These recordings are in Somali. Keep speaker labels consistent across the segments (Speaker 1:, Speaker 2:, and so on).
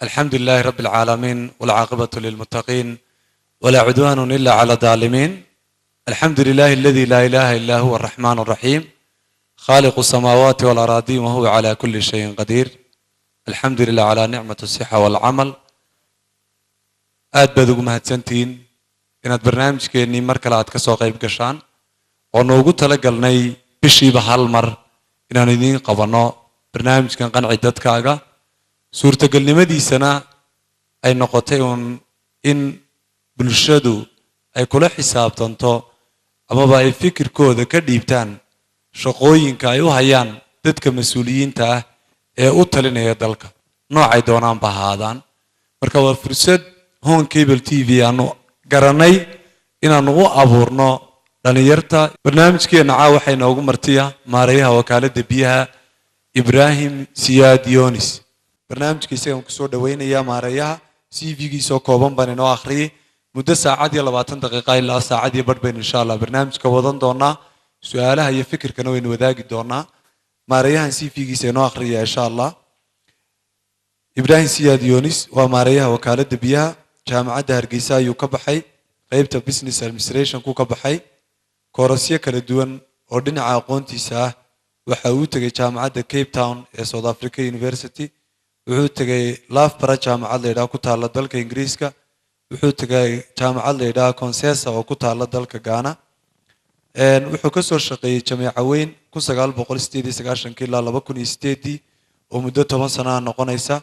Speaker 1: الحمد لله رب العالمين والعاقبة للمتقين ولا عدوان إلا على الظالمين. الحمد لله الذي لا إله إلا هو الرحمن الرحيم خالق السماوات والأراضين وهو على كل شيء قدير. الحمد لله على نعمة الصحة والعمل. aad baad ugu mahadsantihiin inaad barnaamijkeennii mar kale aad ka soo qayb gashaan oo noogu talagalnay bishiiba hal mar inaan idiin qabanno barnaamijkan qanci dadkaaga suurtagalnimadiisana ay noqotay in bulshadu ay kula xisaabtanto amaba ay fikirkooda ka dhiibtaan shaqooyinka ay u hayaan dadka mas'uuliyiinta ah ee u talinaya dalka noocay doonaan ba ahaadaan. marka waa fursad Home Cable TV aanu garanay inaanu u abuurno dhalinyarta. barnaamijkeena waxay noogu martiya maareeyaha wakaaladda biyaha Ibrahim Siyaad Yunis. barnaamijkiisa aan ku soo dhaweynayaa maareeyaha CV-giisa oo kooban baan inoo akhriyay muddo saacad iyo 20 daqiiqo ilaa saacad iyo badh bayn insha Allah barnaamijka wadan doonaa. su'aalaha iyo fikirkana waynu wadaagi doonaa. maareeyahan CV-giisa inoo akhriya insha Allah. Ibrahim Siyaad Yunis waa maareeyaha wakaaladda biyaha jaamacadda Hargeysa ayuu ka baxay qaybta business administration ku ka baxay koorasyo kala duwan oo dhinaca aqoontiisa ah. waxa uu tagay jaamacadda Cape Town ee South Africa University. wuxuu tagay Loughborough jaamacad la yiraahdo ku taala dalka Ingiriiska. wuxuu tagay jaamacad la yiraahdo Concessa oo ku taala dalka Ghana. wuxuu ka soo shaqeeyay jaamacad weyn 1998 ilaa 2008 oo muddo 10 sano noqonaysa.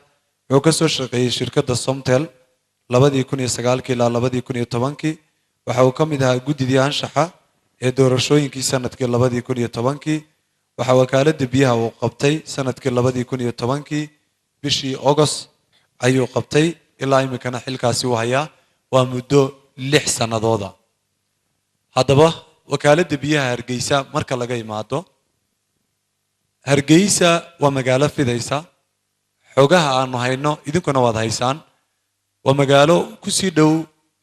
Speaker 1: wuxuu ka soo shaqeeyay shirkadda Somtel 2009 ilaa 2010. waxa uu ka mid ahaa guddidii anshaxa ee doorashooyinkii sanadkii 2010. waxa wakaaladda biyaha uu qabtay sanadkii 2010 bishii August ayuu qabtay ilaa imikana xilkaasi uu hayaa waa muddo 6 sanadooda. haddaba wakaaladda biyaha Hargeysa marka laga imaado Hargeysa waa magaalo fidaysa. xogaha aanu hayno idinkuna waad haysaan. waa magaalo ku sii dhow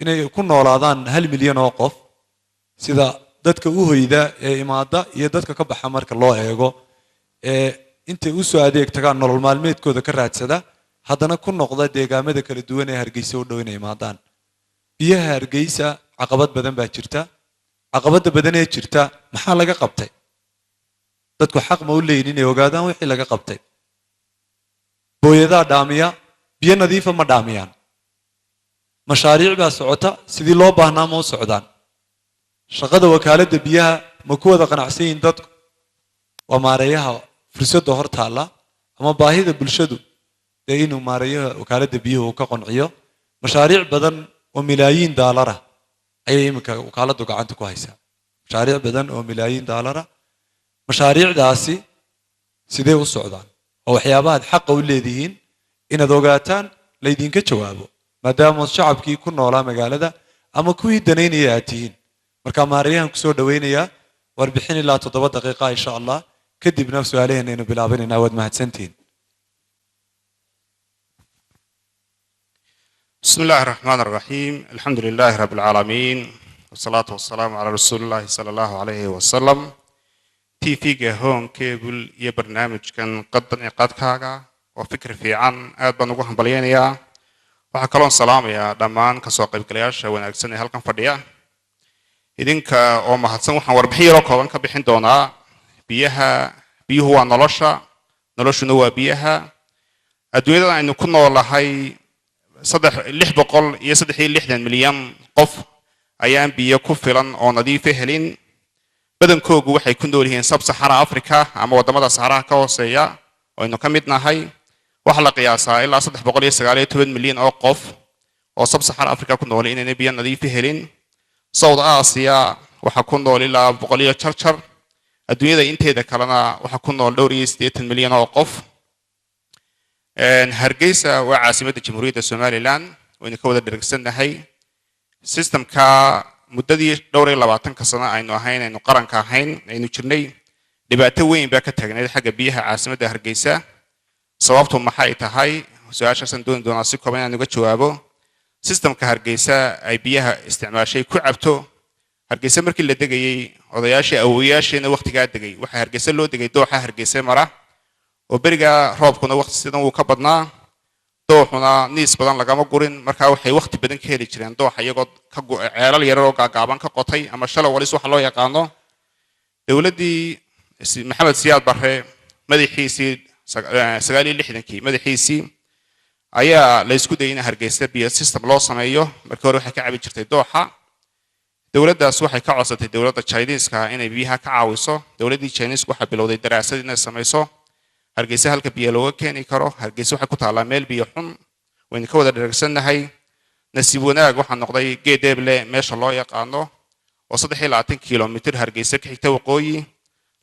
Speaker 1: inay ku noolaadaan 1 milyan oo qof sida dadka u hoyda ee imaada iyo dadka ka baxa marka loo eego intay u soo adeegtagaan nolol maalmeedkooda ka raadsada haddana ku noqda deegaamada kala duwan ee Hargeysa u dhow inay imaadaan. biyaha Hargeysa caqabad badan baa jirta. caqabada badan ee jirta maxaa laga qabtay? dadku xaq ma u leeyihiin inay ogaadaan wixii laga qabtay. booyada dhaamiya biyo nadiif ma dhaamiyaan. mashaariic baa socota sidii loo baahnaa ma u socdaan. shaqada wakaaladda biyaha ma ku wada qanacsan yihiin dadku? waa maareeyaha fursadda hor taala ama baahida bulshadu inuu maareeyaha wakaaladda biyaha uu ka qanciyo. mashaariic badan oo milaayiin doolar ayay imika wakaaladdu gacanta ku haysaa. mashaariic badan oo milaayiin doolar. mashaariicdaasi sidee u socdaan? oo waxyaabaha xaq u leedihiin inaad ogaataan la idinka jawaabo maadaama shacabkii ku noolaa magaalada ama kuwii daneynaya aad tihiin. marka maareeyahan ku soo dhaweynayaa warbixin ilaa 7 daqiiqo insha Allah kadibna su'aalaheena inuu bilaabanayna waad mahadsantihiin.
Speaker 2: بسم الله الرحمن الرحيم الحمد لله رب العالمين والصلاة والسلام على رسول الله صلى الله عليه وسلم. تيفيجا هون كيبل يبرنامج كان قدن إقاد كاغا وفكر في عن أدبا نقوهم بليانيا وحكالون سلام يا دمان كسوق بكلياش ونأكسني هالكم فرديا إذنك أو مهتسن وحن وربحي روكو وانك بحين دونا بيهو نلوشا نوا بيها الدنيا إنه كنا والله هاي صدح 660 مليون قف أيام بيكون فلان أو نظيف هلين بدن كوجو waxay ku nool yihiin sub-Sahara Africa ama wadamada Sahara ka hooseeya oo inuu ka mid nahay waxa la qiyaasaa ilaa 319 milyan oo qof oo sub-Sahara Africa ku nool inay biyo nadiif helin. South Asia waxa ku nool ilaa 100 charchar. adduunyada inteeda kalena waxa ku nool dhowr iyo 80 milyan oo qof. Hargeysa waa caasimadda Jamhuuriyadda Somaliland oo inuu ka wada dheregsanahay systemka muddadii dhowr iyo 20 sano aynu ahayn aynu qaranka ahayn aynu jirnay dhibaato weyn baa ka taagnayd xagga biyaha caasimadda Hargeysa. sababtu maxay tahay? su'aashaas doonaa si kooban inaan uga jawaabo. systemka Hargeysa ay biyaha isticmaashay ku cabto Hargeysa markii la degayay odayaashii awooyaasheena waqtigaa degay waxa Hargeysa loo degay dooxa Hargeysa mara oo beriga roobkuna waqti sidan uu ka badnaa dooxuna niis badan lagama gurin markaa waxay waqti badan ka heli jireen dooxa iyagoo ceelal yar oo gaagaaban ka qotay ama shalay walis waxa loo yaqaano dowladdii maxamed siyaad barre madaxiisii 69 madaxiisii ayaa la isku dayay in Hargeysa biyo system loo sameeyo markii hore waxay ka cabi jirtay dooxa dowladdaas waxay ka codsatay dowladda Chinese-ka inay biyaha ka caawiso dowladdii Chinese waxa bilowday daraasad inay samayso Hargeysa halka biyo looga keeni karo Hargeysa waxay ku taalaa meel biyo xun wayna ka wada dhereegsanahay nasiib wanaag waxa noqday geedeble meesha loo yaqaano oo 320 kilomitir Hargeysa ka xigta waqooyi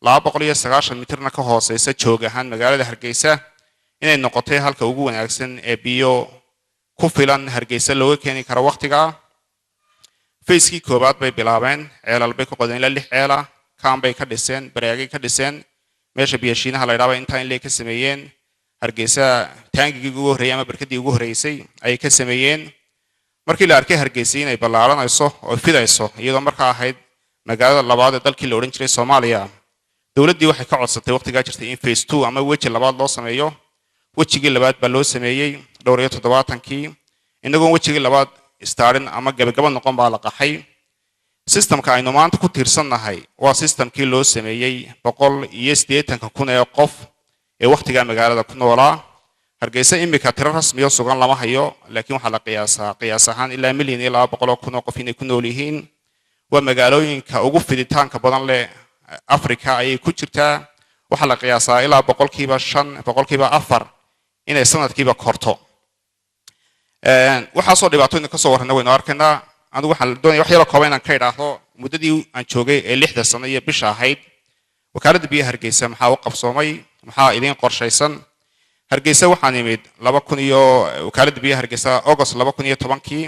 Speaker 2: 290 mitirna ka hooseysa joog ahaan magaalada Hargeysa inay noqotay halka ugu wanaagsan ee biyo ku filan Hargeysa looga keeni karo waqtiga Facekii koobaad bay bilaabeen ceelal bay ku qodeen ilaa 6 ceela kaan bay ka dhiseen bareegay ka dhiseen meesha biyashiinaha la yiraahdo inta in leey ka sameeyeen Hargeysa taangigii ugu horeeyay ama barkadii ugu horeysay ay ka sameeyeen markii la arkay Hargeysa inay ballaaranayso oo fidayso iyadoo markaa ahayd magaalada labaad ee dalkii la oran jiray Soomaaliya dowladdii waxay ka codsatay waqtiga jirtay in phase 2 ama weji labaad loo sameeyo wejigii labaad baa loo sameeyay dhowr iyo 70kii inagoo wejigii labaad istaarin ama gabagaba noqon baa la qaxay systemka aynu maanta ku tiirsanahay waa systemkii loo sameeyay 180,000 ee qof ee waqtiga magaalada ku noolaa Hargeysa imika tiro rasmi ah sugan lama hayo laakiin waxa la qiyaas ahaan ilaa milyan iyo 200,000 oo qof inay ku nool yihiin waa magaalooyinka ugu fiditaanka badan leh Afrika ayay ku jirtaa waxa la qiyaasaa ilaa 5% 4% inay sanadkiiba korto waxa soo dhibaatooyin ka soo warnaa waynu arkaynaa anigu waxaan doonayaa wax yar oo kooban ka idhaahdo muddadii aan joogay ee 6 sano iyo bisha ahayd wakaaladda biyaha Hargeysa maxaa u qabsoomay maxaa idin qorshaysan Hargeysa waxaan imid 2000 iyo wakaaladda biyaha Hargeysa August 2010kii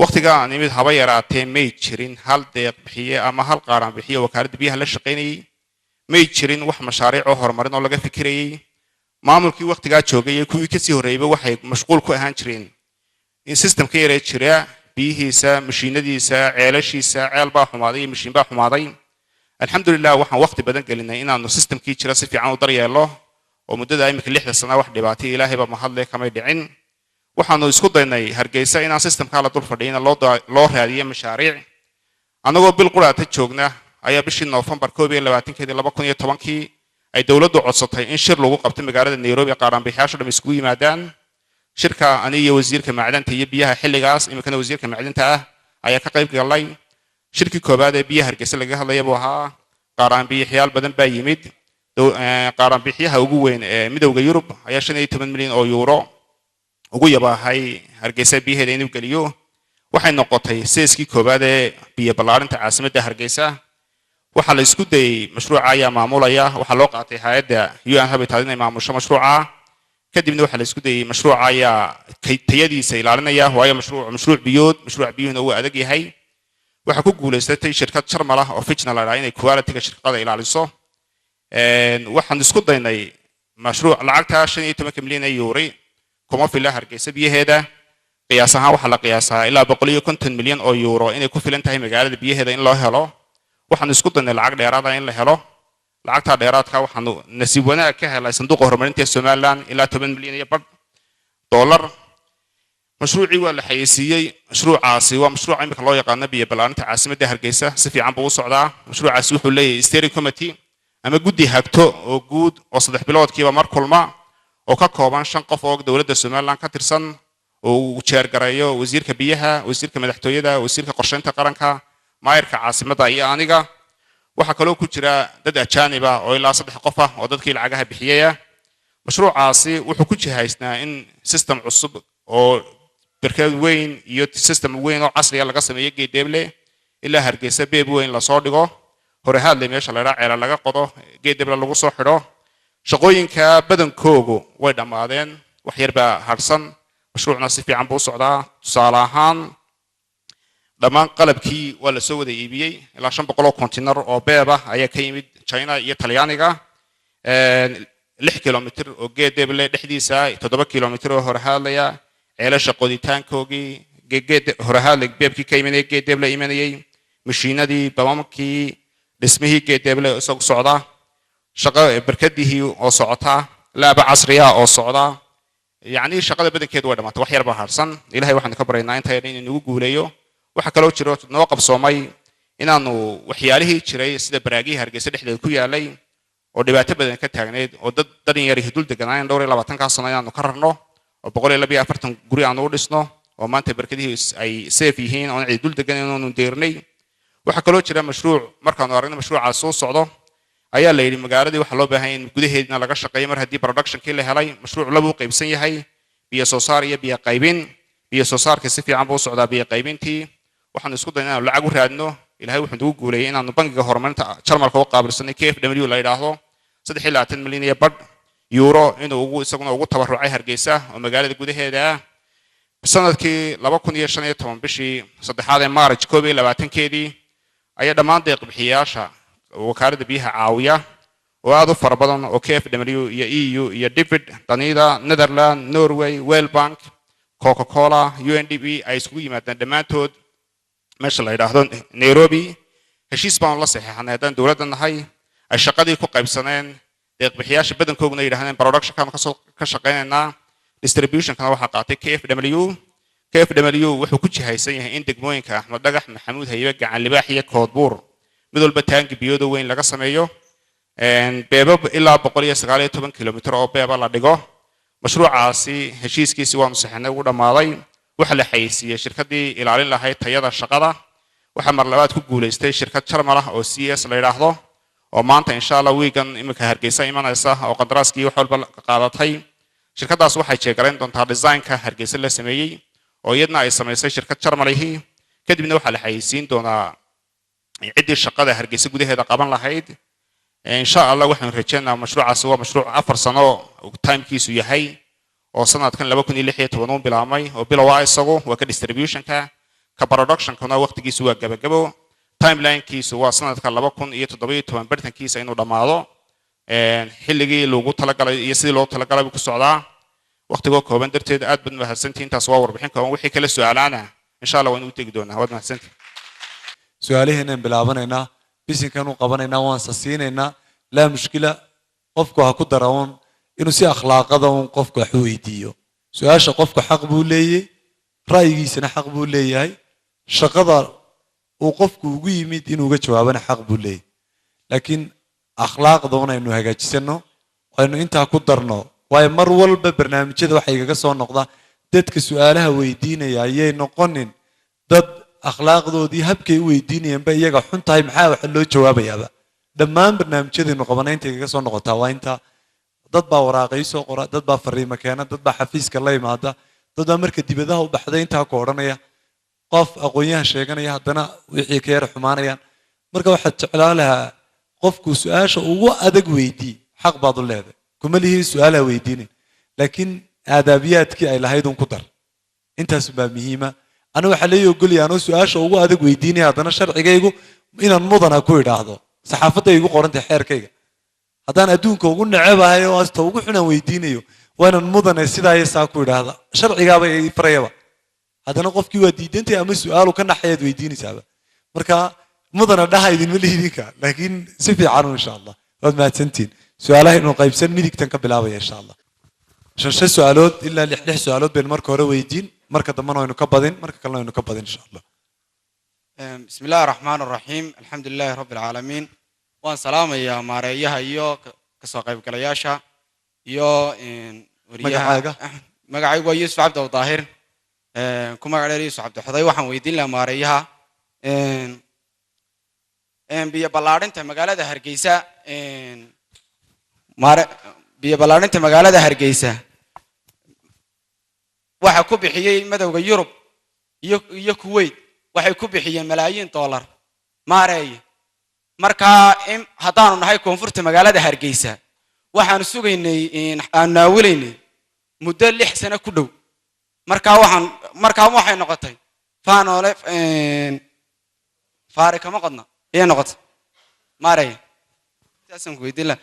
Speaker 2: waqtiga aan imid haba yaraatee may jirin hal deeq bixiye ama hal qaaran bixiye wakaaladda biyaha la shaqeynayay may jirin wax mashaariic oo horumarin oo laga fikirayay maamulkii waqtiga joogay kuwii ka sii horeeyay waxay mashquul ku ahaan jireen in systemka yaree jira biyihiisa mashiinadiisa ceelashiisa ceel baa xumaaday mashiin baa xumaaday alxamdulillah waxaan waqti badan gelinay inaanu systemkii jira si fiican u daryeelo oo muddada imika 6 sano wax dhibaato Ilaahay ba mahadle kamay dhicin waxaanu isku daynay Hargeysa inaan systemka la dul fadhiino loo raadiyo mashaariic anagoo bil quraata joogna ayaa bishii November 22 2010kii ay dawladdu codsatay in shir lagu qabto magaalada Nairobi qaaran bixiyaasha dham isku yimaadaan shirka aniga wasiirka macdanta iyo biyaha xilligaas imikana wasiirka macdanta ah ayaa ka qayb galay shirkii koobaad ee biyaha Hargeysa laga hadlayay buu ahaa qaaran bixiyaal badan baa yimid qaaran bixiyaha ugu weyn ee midowga Yurub ayaa 15 milyan oo euro ugu yabahay Hargeysa biyaheeda inuu galiyo waxay noqotay seeskii koobaad ee biyo ballaarinta caasimadda Hargeysa waxa la isku dayay mashruuca ayaa maamulaya waxa loo qaatay hay'adda UN Habitat inay maamusho mashruuca kadibna waxa la isku dayay mashruuca ayaa tayadiisa ilaalinaya waayo mashruuc biyuhuna uu adag yahay waxa ku guuleysatay shirkad Jarmal ah oo Fitchna la yiraahdo inay quality-ga shirkadda ilaaliso waxaan isku daynay mashruuc lacagta 15 milyan euro kuma fila Hargeysa biyaheeda qiyaas ahaan waxa la qiyaasaa ilaa 150 milyan oo euro inay ku filan tahay magaalada biyaheeda in loo helo waxaan isku daynay lacag dheeraad ah in la helo lacagta dheeraadka waxaan nasiib wanaag ka helay sanduuqa horumarinta Soomaaliland ilaa 10 milyan iyo bad dollar mashruucii waa la xayeysiiyay mashruucaasi waa mashruuc imika loo yaqaan biyo ballaarinta caasimadda Hargeysa si fiican buu u socdaa mashruucaasi wuxuu leeyahay steering committee ama guddi hagto oo guud oo 3 biloodkiiba mar kulma oo ka kooban 5 qof oo dawladda Soomaaliland ka tirsan oo uu jeergareeyo wasiirka biyaha wasiirka madaxtooyada wasiirka qorsheynta qaranka maayirka caasimadda iyo aniga waxa kale oo ku jira dad ajaanib ah oo ilaa 3 qof ah oo dadkii lacagaha bixiyay mashruucaasi wuxuu ku jihaysnaa in system cusub oo barkad weyn iyo system weyn oo casri ah laga sameeyo geedeble ilaa Hargeysa beeb weyn la soo dhigo hore hadlay meesha la raaceela laga qodo geedeble lagu soo xidho shaqooyinka badankoodu way dhamaadeen wax yar baa harsan mashruucna si fiican buu socdaa tusaale ahaan dhamaan qalabkii waa la soo wada iibiyay ilaa 500 oo container oo beeb ah ayaa ka yimid China iyo Talyaaniga 6 kilomitir oo geedeble dhexdiisa 7 kilomitir oo hore hadlaya ceelasha qoditaankoogii geed hore hadlay beebkii ka imanay geedeble imanayay mashiinadii bamamkii dhismihii geedeble isoo socda shaqo barkadihii oo socota laaba casri ah oo socda يعني shaqada badankeedu way dhamaatay wax yar baa harsan ilaahay waxaan ka baryaynaa inta yar inuu nagu guuleeyo waxa kale oo jiro noo qabsoomay inaanu waxyaalihii jiray sida baraagii Hargeysa dhexdeeda ku yaalay oo dhibaato badan ka taagneed oo dad yar dul deganaan dhowr iyo 20 ka sano inaanu ka rarno oo 142 guri aanu u dhisno oo maanta barkadii ay safe yihiin oo cid dul degan inaanu deernay waxa kale oo jira mashruuc markaan aragno mashruuca soo socdo ayaa la yiri magaaladii waxa loo baahan in gudaheedna laga shaqeeyo mar hadii production-kii la helay mashruuc lagu qaybsan yahay biyo soo saar iyo biyo qaybin biyo soo saarka si fiican buu socdaa biyo qaybintii waxaan isku daynaa lacag u raadno ilaahay wuxuu nagu guuleeyay inaanu bangiga horumarinta Jarmalka u qaabilsanay KfW la yiraahdo 3 milyan iyo bad euro inuu isaguna ugu tabarucay Hargeysa oo magaalada gudaheeda sanadkii 2015 bishii 3 Maarch 2020keedii ayaa dhammaan deeq bixiyaasha wakaalada biyaha caawiya oo aad u fara badan oo KfW iyo EU iyo David Danida Netherlands Norway World Bank Coca-Cola UNDP ay isku yimaadeen dhamaantood meesha la yiraahdo Nairobi heshiis baan la saxeexnay haddaan dawladda nahay ay shaqadii ku qaybsaneen deeq bixiyaasha badankooduna yiraahdeen production-kan ka shaqeynayna distribution-kana waxa qaatay KfW wuxuu ku jihaysan yahay in degmooyinka Axmed Dhagax Maxamuud Haybe Gacan Libaax iyo Koodbuur mid walba taangi biyooda weyn laga sameeyo beebab ilaa 119 kilomitir oo beeba la dhigo mashruucaasi heshiiskiisi waanu saxnay ugu dhamaaday waxa la xayisiiyay shirkadii ilaalin lahayd tayada shaqada waxa mar labaad ku guuleystay shirkad Jarmal ah oo CS la yiraahdo oo maanta insha Allah weegan imika Hargeysa imanaysa oo qandaraaskii wax walba ka qaadatay shirkadaas waxay jeegarayn doontaa design-ka Hargeysa la sameeyay oo iyadna ay sameysay shirkad Jarmalihi kadibna waxa la xayisiin doonaa cidii shaqada Hargeysa gudaheeda qaban lahayd insha Allah waxaan rajaynayaa mashruucaas waa mashruuc 4 sano oo time-kiisu yahay oo sanadkan 2016 bilaamay oo bilow isagu waa ka distribution-ka ka production-kana waqtigiisu waa gabagabo timeline-kiisu waa sanadka 2017 bartankiisa inuu dhamaado xilligii loogu talagalay iyo sidii loo talagalay ku socdaa waqtiga kooban darteed aad bad mahadsantiin intaas waa warbixin kooban wixii kala su'aalaana insha Allah waan u tagi doonaa waad mahadsantiin
Speaker 1: su'aalaheena bilaabanayna bisinkan u qabanayna waan sasiinayna la mushkila qofku ha ku darawn inuu si akhlaaqada qofku wax weydiiyo su'aasha qofku xaq buu leeyahay ra'yigiisana xaq buu leeyahay shaqada uu qofku ugu yimid inuu uga jawaabana xaq buu leeyahay laakiin akhlaaqdoona inuu hagaajisano aynu inta ku darno way mar walba barnaamijyada waxa iga soo noqda dadka su'aalaha weydiinaya ayay noqonin dad akhlaaqdoodii habkay weydiinayeen ba iyaga xun tahay maxaa wax loo jawaabayaaba dhammaan barnaamijyada qabanaynta iga soo noqota waa inta dad baa waraaqay soo qora dad baa fariimo keena dad baa xafiiska la yimaada dad baa marka dibadaha u baxday inta ka oranaya qof aqoonyahan sheeganaya haddana wixii ka yar xumaanayaan marka waxa jeclaan lahaa qofku su'aasha ugu adag weydii xaq baad u leedahay kuma lihi su'aalaha weydiinin laakiin aadabiyaadkii ay lahayd ku dar intaas baa muhiima ana waxa leeyahay ogoliyaan oo su'aasha ugu adag weydiinaya haddana sharcigaygu inaan mudana ku idhaahdo saxaafadda igu qorantay xeerkayga haddaan adduunka ugu nacebahay oo asta ugu xunaan weydiinayo waanan mudane sidaa yeesaa ku idhaahda sharcigaaba ay farayaba haddana qofkii waa diidantay ama su'aalu ka naxayaad weydiinaysaaba marka mudana dhaha idin ma liidinka laakiin si fiican insha Allah waad mahadsantiin su'aalaha inuu qaybsan midigtan ka bilaabaya insha Allah shan su'aalood ilaa lix su'aalood been marka hore weydiin marka dambana waynu ka badin marka kalena waynu ka badin insha Allah
Speaker 3: bismillaahir rahmaanir rahiim alxamdulillaahi rabbil caalamiin waan salaamayaa maareeyaha iyo ka soo qaybgalayaasha iyo wariyaha magacaygu waa Yuusuf Cabdi Daahir ku magaceeyo Yuusuf Cabdi Xoday waxaan weydiin lahaa maareeyaha biyo ballaarinta magaalada Hargeysa biyo ballaarinta magaalada Hargeysa waxa ku bixiyay madowga Yurub iyo Kuwait waxay ku bixiyeen malaayiin dollar maareey marka haddaanu nahay koonfurta magaalada Hargeysa waxaan sugaynay aan naawilaynay muddo 6 sano ku dhow marka waxay noqotay faanoole faari kama qadna ee noqotay maareey taasan ku weydiin la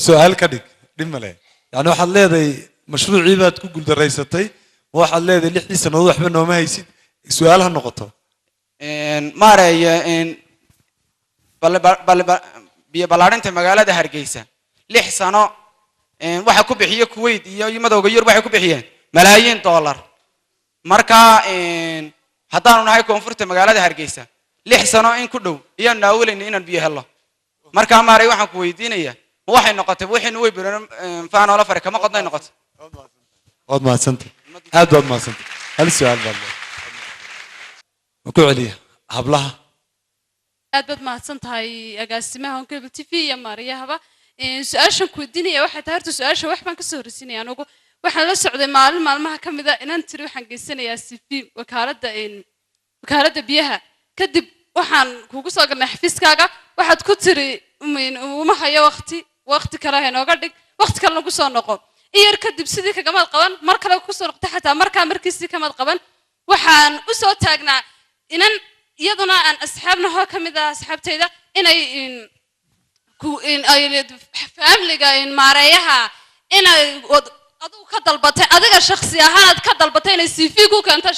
Speaker 1: su'aal ka dhig dhimale yani waxaad leedahay mashruucii baad ku guuldareysatay waxaad leedahay 6 sanadood waxba nooma haysid su'aalaha noqoto
Speaker 3: maareey biyo ballaarinta magaalada Hargeysa 6 sano waxa ku bixiya kuwait iyo madowga yurub waxay ku bixiyeen malaayiin dollar marka haddaanu nahay koonfurta magaalada hargeysa 6 sano in ku dhow iyaan naawilayna inaan biyo helo marka maaray waxaan ku weydiinayaa waxay noqotay wixii way biran faan wala fare kama qodnay noqotay
Speaker 1: waad mahadsantahay aad baad mahadsantahay hal su'aal baa ku celiya hablaha
Speaker 4: aad baad mahadsantahay agaasimaha Cable TV iyo Maariyahaba su'aashan ku weydiinaya waxay tahay horta su'aasha wax baan ka soo horeysinaya anigu waxaan la socday maalmaha kamida inaan tiri waxaan geysanayaa CV wakaaladda biyaha kadib waxaan kugu soo galnay xafiiskaaga waxaad ku tiri uma hayo waqti kale inooga dhig waqti kale lagu soo noqo iyar kadib sidii kagamaad qaban mar kale ku soo noqtay xataa markiisii kamaad qaban waxaan u soo taagnaa inan iyaduna aan asxaabna hoo kamid ah asxaabtayda inay family-ga maareeyaha inay adigu ka dalbatay adiga shakhsi ahaan ka dalbatay inay CV ku keento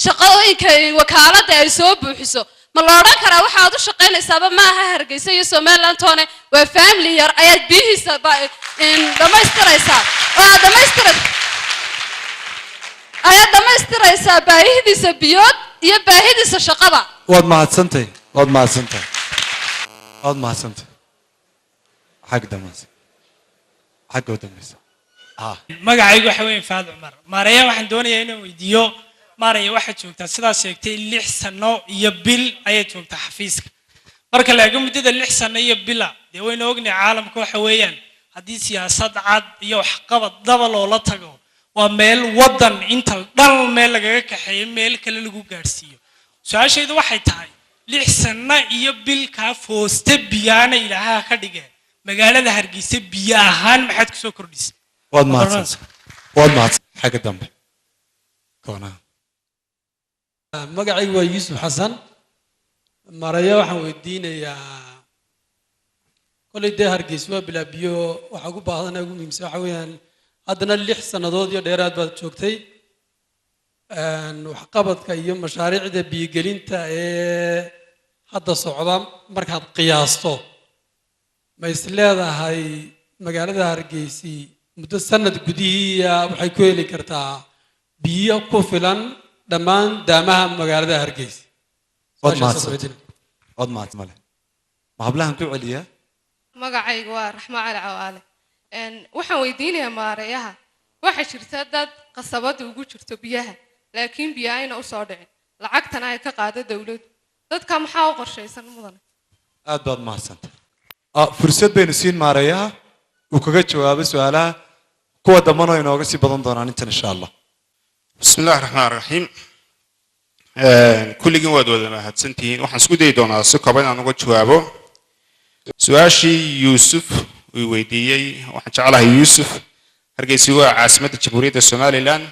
Speaker 4: shaqooyinka wakaaladda ay soo buuxiso ma la odhan karaa waxaad u shaqaynaysaaba ma aha Hargeysa iyo Somaliland toone waa family yar ayaad bihiisa dhamaystiraysaa baahidiisa biyood iyo baahidiisa shaqada
Speaker 1: waad mahadsantahay xag dambaysa
Speaker 5: magacaygu waxa weeye Faad Umar Maaraya waxaan doonayaa inaan weydiiyo Maaraya waxa joogtaa sidaas sheegtay 6 sano iyo bil ayay joogtaa xafiiska marka la eego muddada 6 sano iyo bil de wayna ognahay caalamka waxa weeyaan haddii siyaasad cad iyo wax qabad daba loola tago waa meel wadan inta dhan meel lagaga kaxeeyo meel kale lagu gaarsiiyo su'aashaydu waxay tahay 6 sano iyo bil ka fooste biyaana ilaaha ka dhigay magaalada Hargeysa biyo ahaan maxaad ku soo kordhisay
Speaker 1: waad mahadsan xagga dambe koona
Speaker 6: magacaygu waa Yuusuf Xasan Maaraya waxaan weydiinayaa kolay Hargeysa waa bilaa biyo waxa ugu baahan ugu muhiimsan waxa weeyaan haddana 6 sanadood iyo dheeraad baad joogtay wax qabadka iyo mashaariicda biyo gelinta ee hadda socda markaad qiyaasto ma isleedahay magaalada Hargeysa muddo sanad gudihiisa waxay ku heli kartaa biyo ku filan dhammaan daamaha magaalada Hargeysa
Speaker 1: waad mahadsan ma hablahan ku celiya
Speaker 7: magacaygu waa Raxma Cali Cawaale waxaan weydiinayaa maareeyaha waxa jirta dad qasabada ugu jirto biyaha laakiin biyo ayna u soo dhicin lacagtana ay ka qaado dawladdu dadka maxaa u qorshaysan mudan
Speaker 1: aad baad mahadsantahay fursad baynu siin maareeyaha uu kaga jawaabo su'aalaha kuwa dambana inooga sii badan doonaan intan insha Allah
Speaker 2: bismillaahir rahmaanir rahiim kulligiin waad wada mahadsantihiin waxaan isku dayi doonaa si kooban aan uga jawaabo su'aashii Yuusuf uu weydiiyay waxaan jeclahay Yuusuf Hargeysa waa caasimadda Jamhuuriyadda Somaliland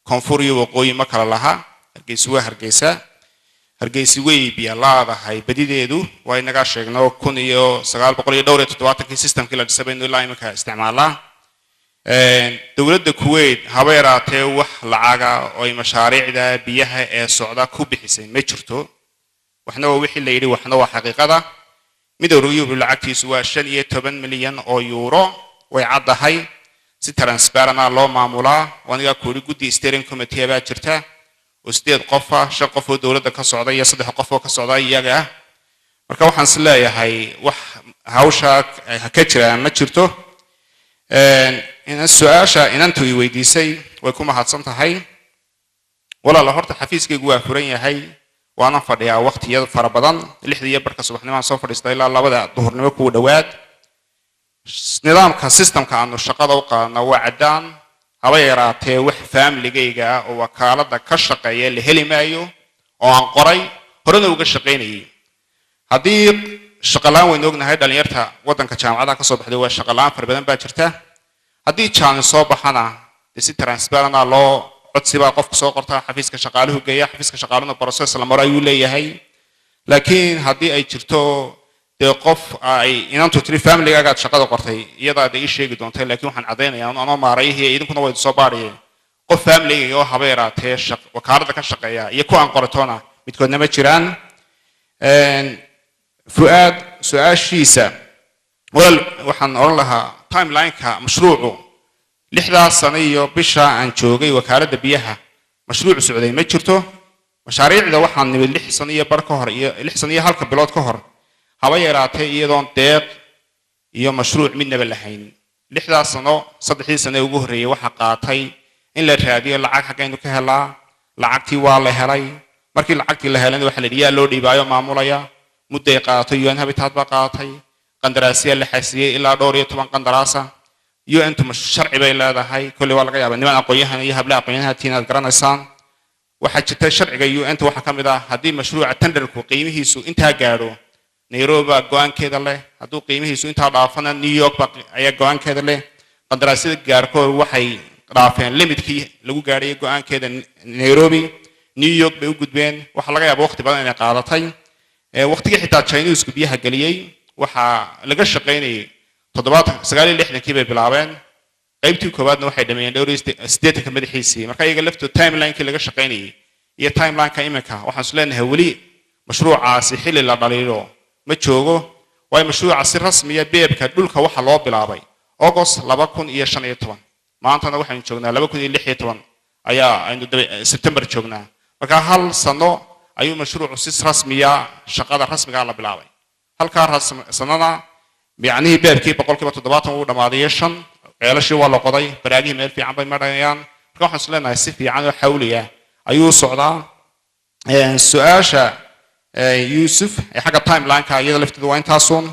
Speaker 2: koonfur iyo waqooyi ma kala laha Hargeysa waa Hargeysa way biyo laadahay badideedu waa inaga sheegno 1970 systemkii la dhisay inuu ilaa imika isticmaalaa dawladda Kuwait haba yaraatee wax lacaga oo mashaariicda biyaha ee socda ku bixisay ma jirto waxna waa wixii la yiri waxna waa xaqiiqada midowga Yurub lacagtiisu waa 15 milyan oo euro way caddahay si transparent loo maamulaa waniga kuuri guddi steering committee baa jirta oo 8 qof ah 5 qof oo dawladda ka socda iyo 3 qof oo ka socda iyaga marka waxaan is leeyahay wax hawsha ka jira ma jirto in su'aasha inantu i weydiisay way ku mahadsan tahay walaal horta xafiiskaygu waa furan yahay waana fadhiyaa waqtiyada fara badan 6:00 subaxnimo soo fadhiistay ilaa 2 duhurnimo ku dhawaad nidaamka systemka aanu shaqada u qaadana waa cadaan haba yaraatee wax family-gayga oo wakaaladda ka shaqeeya la heli maayo oo aan qoray horena uga shaqeynayay haddii shaqalaan weyn ognahay dhalinyarta waddanka jaamacadaha ka soo baxday waa shaqalaan fara badan baa jirta haddii jaan soo baxana si transparent loo codsiba qofka soo qorta xafiiska shaqaaluhu geeya xafiiska shaqaaluhuna process la maro ayuu leeyahay laakiin haddii ay jirto qof ay inantu tiri family-gaaga shaqada qortay iyada ay sheegi doontaa laakiin waxaan cadeynayaa anoo maarayay idinkuna way soo baariyeen qof family-gaaga oo haba yaraatee wakaaladda ka shaqeeya iyo ku aan qoratoona midkoodna ma jiraan Fuad su'aashiisa wal waxaan oran lahaa timeline-ka mashruucu lixdaas sano iyo bisha aan joogay wakaaladda biyaha mashruuc socday ma jirto mashaariicda waxaan nimid 6 sano iyo bar ka hor iyo 6 sano iyo halka bilood ka hor haba yaraatay iyadoon deeq iyo mashruuc midnaba lahayn lixdaas sano saddexdii sano ugu horreeyay waxa qaatay in la raadiyo lacag xaqaynu ka helaa lacagtii waa la helay markii lacagtii la helayna waxa la dhiyaa loo dhiibaayo maamulaya mudday qaatay UN Habitat baa qaatay qandaraasyo la xasiyay ilaa dhowr iyo 10 qandaraasa UN tu sharci bay leedahay kulli waa laga yaabaa niman aqoonyahan iyo habla aqoonyahan tiinaad garanaysaan waxa jirta sharciga UN waxa kamid ah hadii mashruuca tenderku qiimihiisu inta gaaro Nairobi go'aankeeda leh haduu qiimihiisu inta dhaafana New York ayaa go'aankeeda leh qandaraasyada gaarkood waxay dhaafeen limitkii lagu gaaray go'aankeeda Nairobi New York bay u gudbeen waxa laga yaabaa waqti badan inay qaadatay waqtiga xitaa Chinese-ku biyaha galiyay waxa laga shaqeynayay 769 bay bilaabeen qaybtii koowaadna waxay dhameeyeen dhowr 8 ka madaxiisii marka iyaga lafto timeline-kii laga shaqeynayay iyo timeline-ka imika waxaan isku leenahay wali mashruucaasi xilli la dhaliilo ma joogo way mashruuca si rasmi ah beebka dhulka waxa loo bilaabay August 2015 maantana waxaan joognaa 2016 ayaa aynu September joognaa marka hal sano ayuu mashruucu si rasmi ah shaqada rasmiga ah la bilaabay halka sanada يعني beebkii 70% uu dhamaaday 5 ceelashii waa la qoday baraagii meel fiican bay marayaan marka waxaan isleenahay si fiican oo xawliya ayuu socdaa su'aasha Yusuf ee xagga timeline-ka iyada lafteedu waa intaasun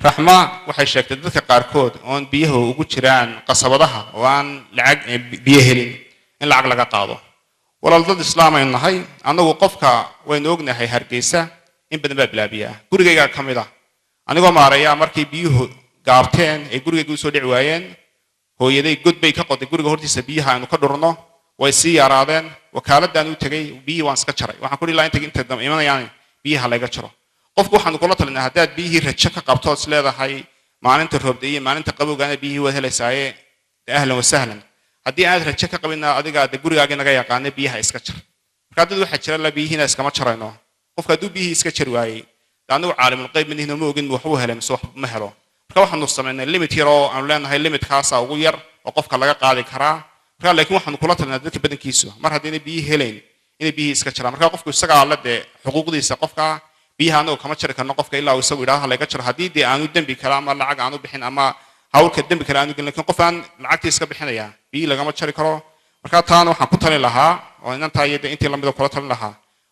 Speaker 2: raxma waxay sheegtay dadka qaarkood oo biyaha ugu jiraan qasabadaha oo aan lacag biyo helin in lacag laga qaado walaalada islaamay nahay anagu qofka waynu ognahay Hargeysa in badan baa bilaabiya gurigayga kamid ah anigoo maareeya markii biyuhu gaarteen ee gurigayga soo dhici waayeen hooyaday god bay ka qoday guriga hortiisa biyaha aanu ka dhurno way sii yaraadeen wakaaladdan u tagay biyo waan iska jaray waxaan ku dhilaa inta dam imanayaan biyaha laga jaro qofku waxaan kula talinaa hadaad biyihii rajo ka qabto is leedahay maalinta roobda iyo maalinta qabowgaana biyihii wad helaysaaye ahlan wa sahlan haddii aad rajo ka qabina adiga gurigaaga naga yaqaanay biyaha iska jar marka dad waxa jira la biyihiina iskama jarayno qofka hadduu biyihii iska jari waayay لأنه عالم الغيب منه موجود وحوه لم يسوح مهله فكوا حنوصلنا الليمت يرى أن لنا هاي الليمت خاصة وغير وقف كلا قاعد كرا فقال لكن واحد نقولات لنا ذلك بدن كيسو مرة دين بيه هلين إن بيه سكتشرا مرة قف كوسكا على ده حقوق دي سقفك بيه أنو كم تشرك أنو قفك إلا ويسوي لها لك تشر هدي دي أنو دم بكلام الله عج أنو بحين أما هاول كدم بكلام أنو لكن قفان العكس يسكب بحين يا بيه لقى تشرك كرا مرة ثانو حنقطع لها وإن أنت هاي أنت لما تقولات لها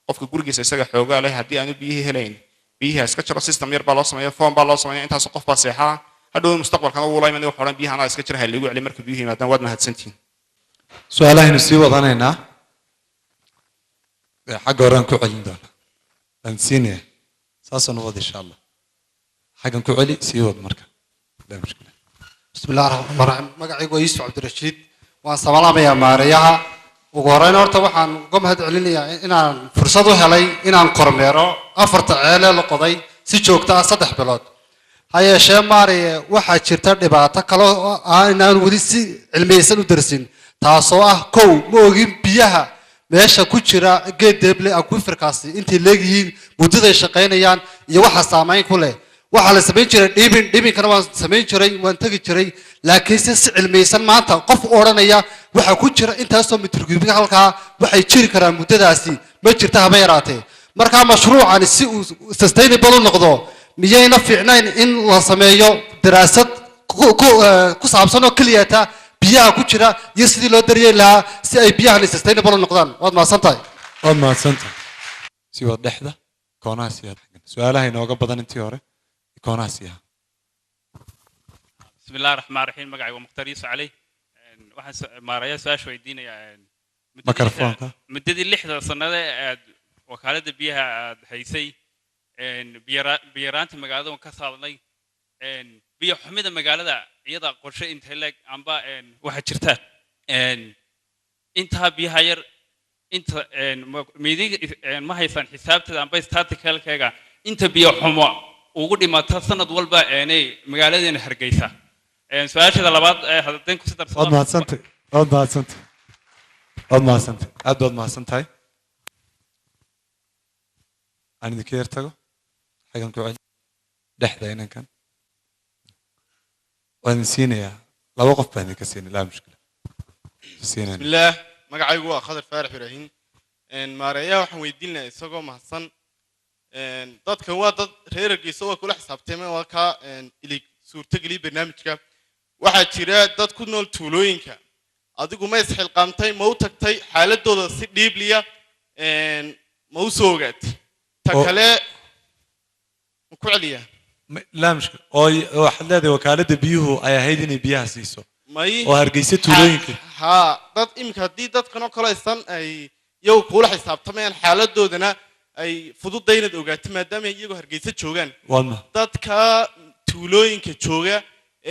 Speaker 2: قفك جورجي سيسكت حقوق عليه هدي أنو بيه هلين بيها اسكتشر سيستم يربا لو سميه فون با لو سميه انت قف باسيحه هذا المستقبل كان والله من وحوران بيها انا اسكتشر هل لو علي marka biyuhu maadaan wad mahadsantiin
Speaker 1: su'aalahaynu sii wadanaynaa xagga horan ku celin doona ansiine saasan wad insha Allah xaggan ku celi sii wad marka la mushkil
Speaker 8: bismillaahir rahmaanir rahiim magacaygu waa Yusuf Cabdirashiid waan salaamayaa maareeyaha ugu horeyn horta waxaan uga mahad celinayaa inaan fursad u helay inaan kormeero afarta ceele la qoday si joogto ah 3 bilood hayeeshee maareye waxaa jirta dhibaato kale oo ah inaan weli si cilmiyeysan u darsin taasoo ah kow ma ogin biyaha meesha ku jira geed deeble aquiferkaasi intii leeyihiin muddaday shaqaynayaan iyo waxa saameyn ku leh waxa la sameyn jiray dhibinkana waan sameyn jiray waan tagi jiray laakiin si cilmiyeysan maanta qof oranaya waxa ku jira intaasoo mitir kubiga halkaa waxay jiri karaan muddadaasi ma jirta haba yaraatee marka mashruucan si uu sustainable u noqdo miyayna fiicnayn in la sameeyo daraasad ku saabsan oo keliyata biyaha ku jira iyo sidii loo daryeeli lahaa si ay biyahan sustainable u noqdaan waad mahadsantahay
Speaker 1: si wad dhexda koonaha siyaad su'aalaha inooga badan intii hore koonaha siyaad
Speaker 9: بسم الله الرحمن الرحيم مقعي ومختاريس عليه واحد ماريا سؤال شوي دينا
Speaker 1: ميكروفونك
Speaker 9: مددي اللحظة صنادة وكالة بيها حيثي بيرانت مقالة وكسر لي بيا حميد مقالة يدا قرشة انت هلاك عمبا واحد شرطات انتها بيهاير انت ميدي ما هيسان حسابته عمبا ستاتيكال كيغا انت بيا حمو وقولي ما تصند والبا يعني مقالة دي نحرقيسا سؤال شيء لبعض هذين كسر
Speaker 1: أود ما سنت أود ما سنت هاي أنا ذكير تجو حاجة نقول لحظة هنا كان waan siinayaa laba qof baan idinka siinay laa mushkila siinayna
Speaker 10: bismillaah magacaygu waa khadar faarax ibraahin maareeyaha waxaan weydiin lahaa isagoo mahadsan dadkan waa dad reer Hargeysa waa kula xisaabtameen waa ka ilig suurtageli barnaamijka waxaa jira dad ku nool tuulooyinka adigu ma isxilqaamtay ma u tagtay xaaladooda si dhiibliya ma u soo ogaatay ta kale ma ku celiyaa
Speaker 1: laa mushkila oo waxaad leedahay wakaaladda biyuhu ay ahayd inay biyaha siiso
Speaker 10: may
Speaker 1: oo Hargeysa tuulooyinka
Speaker 10: haa dad imika haddii dadkan oo kale aysan ay iyagu kula xisaabtamayaan xaaladoodana ay fududahay inaad ogaato maadaama iyagu Hargeysa joogaan dadka tuulooyinka jooga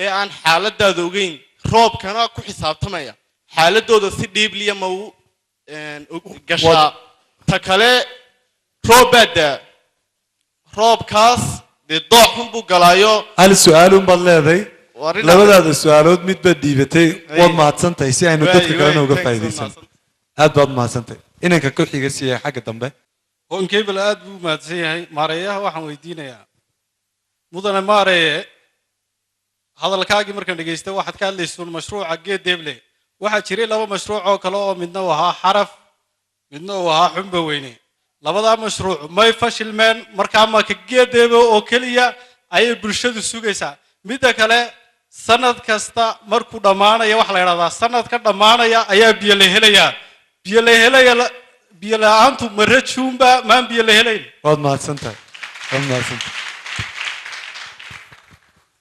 Speaker 10: ee aan xaaladaada ogeyn roobkana ku xisaabtamaya xaaladooda si dhiibliya ma u gashaa ta kale roobkaas dee doox xun buu galaayo
Speaker 1: hal su'aal un baad leedahay labadaada su'aalood mid baad dhiibatay waad mahadsantahay si aynu dadka kalena uga faa'iidaysan aad baad mahadsantahay inanka ku xiga siiyay xagga dambe
Speaker 11: honkebel aad buu mahadsan yahay maareeyaha waxaan weydiinayaa mudane maareeye hadalkaagii markaan dhegaystay waxaad ka hadlaysuun mashruuca geed deeble waxaa jiray laba mashruuc oo kale oo midna uu ahaa xaraf midna uu ahaa xumba weyne labadaa mashruuc may fashilmeen markaa ma ka geed deebe oo keliya ayay bulshadu sugaysaa midda kale sanad kasta markuu dhammaanaya waxa la yidhahdaa sanadka dhammaanaya ayaa biyo la helayaa biyo la'aantu ma rajuunba maan biyo la helayn
Speaker 1: waad mahadsantahay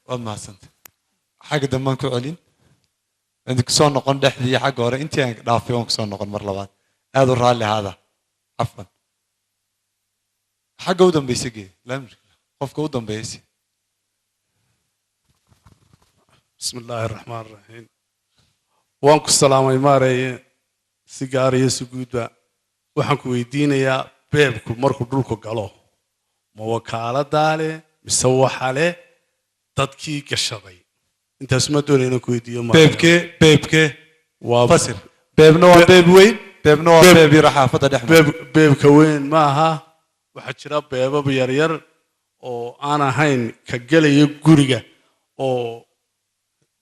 Speaker 1: waad mahadsantahay xagga dambaan ku celin waan kusoo noqon dhexdii iyo xagga hore intii aan dhaafay waan kusoo noqon mar labaad aad u raalli ahaada cafwan xagga u dambaysa gee laa mushkila qofka u dambeeyay
Speaker 11: بسم الله الرحمن الرحيم وانكو السلام ماري سيجاري سجودة وحنكو يدينيا بيبكو مركو دولكو قالو موكالة دالي مسوح عليه تدكي كشغي انت اسمدوا لي انكو يديو
Speaker 1: بيبكي فصل بيبنو بيب وين بيبنو بيب راح افضل احمد
Speaker 11: بيبكو وين maaha waxa jira beebab yar yar oo aan ahayn ka galay guriga oo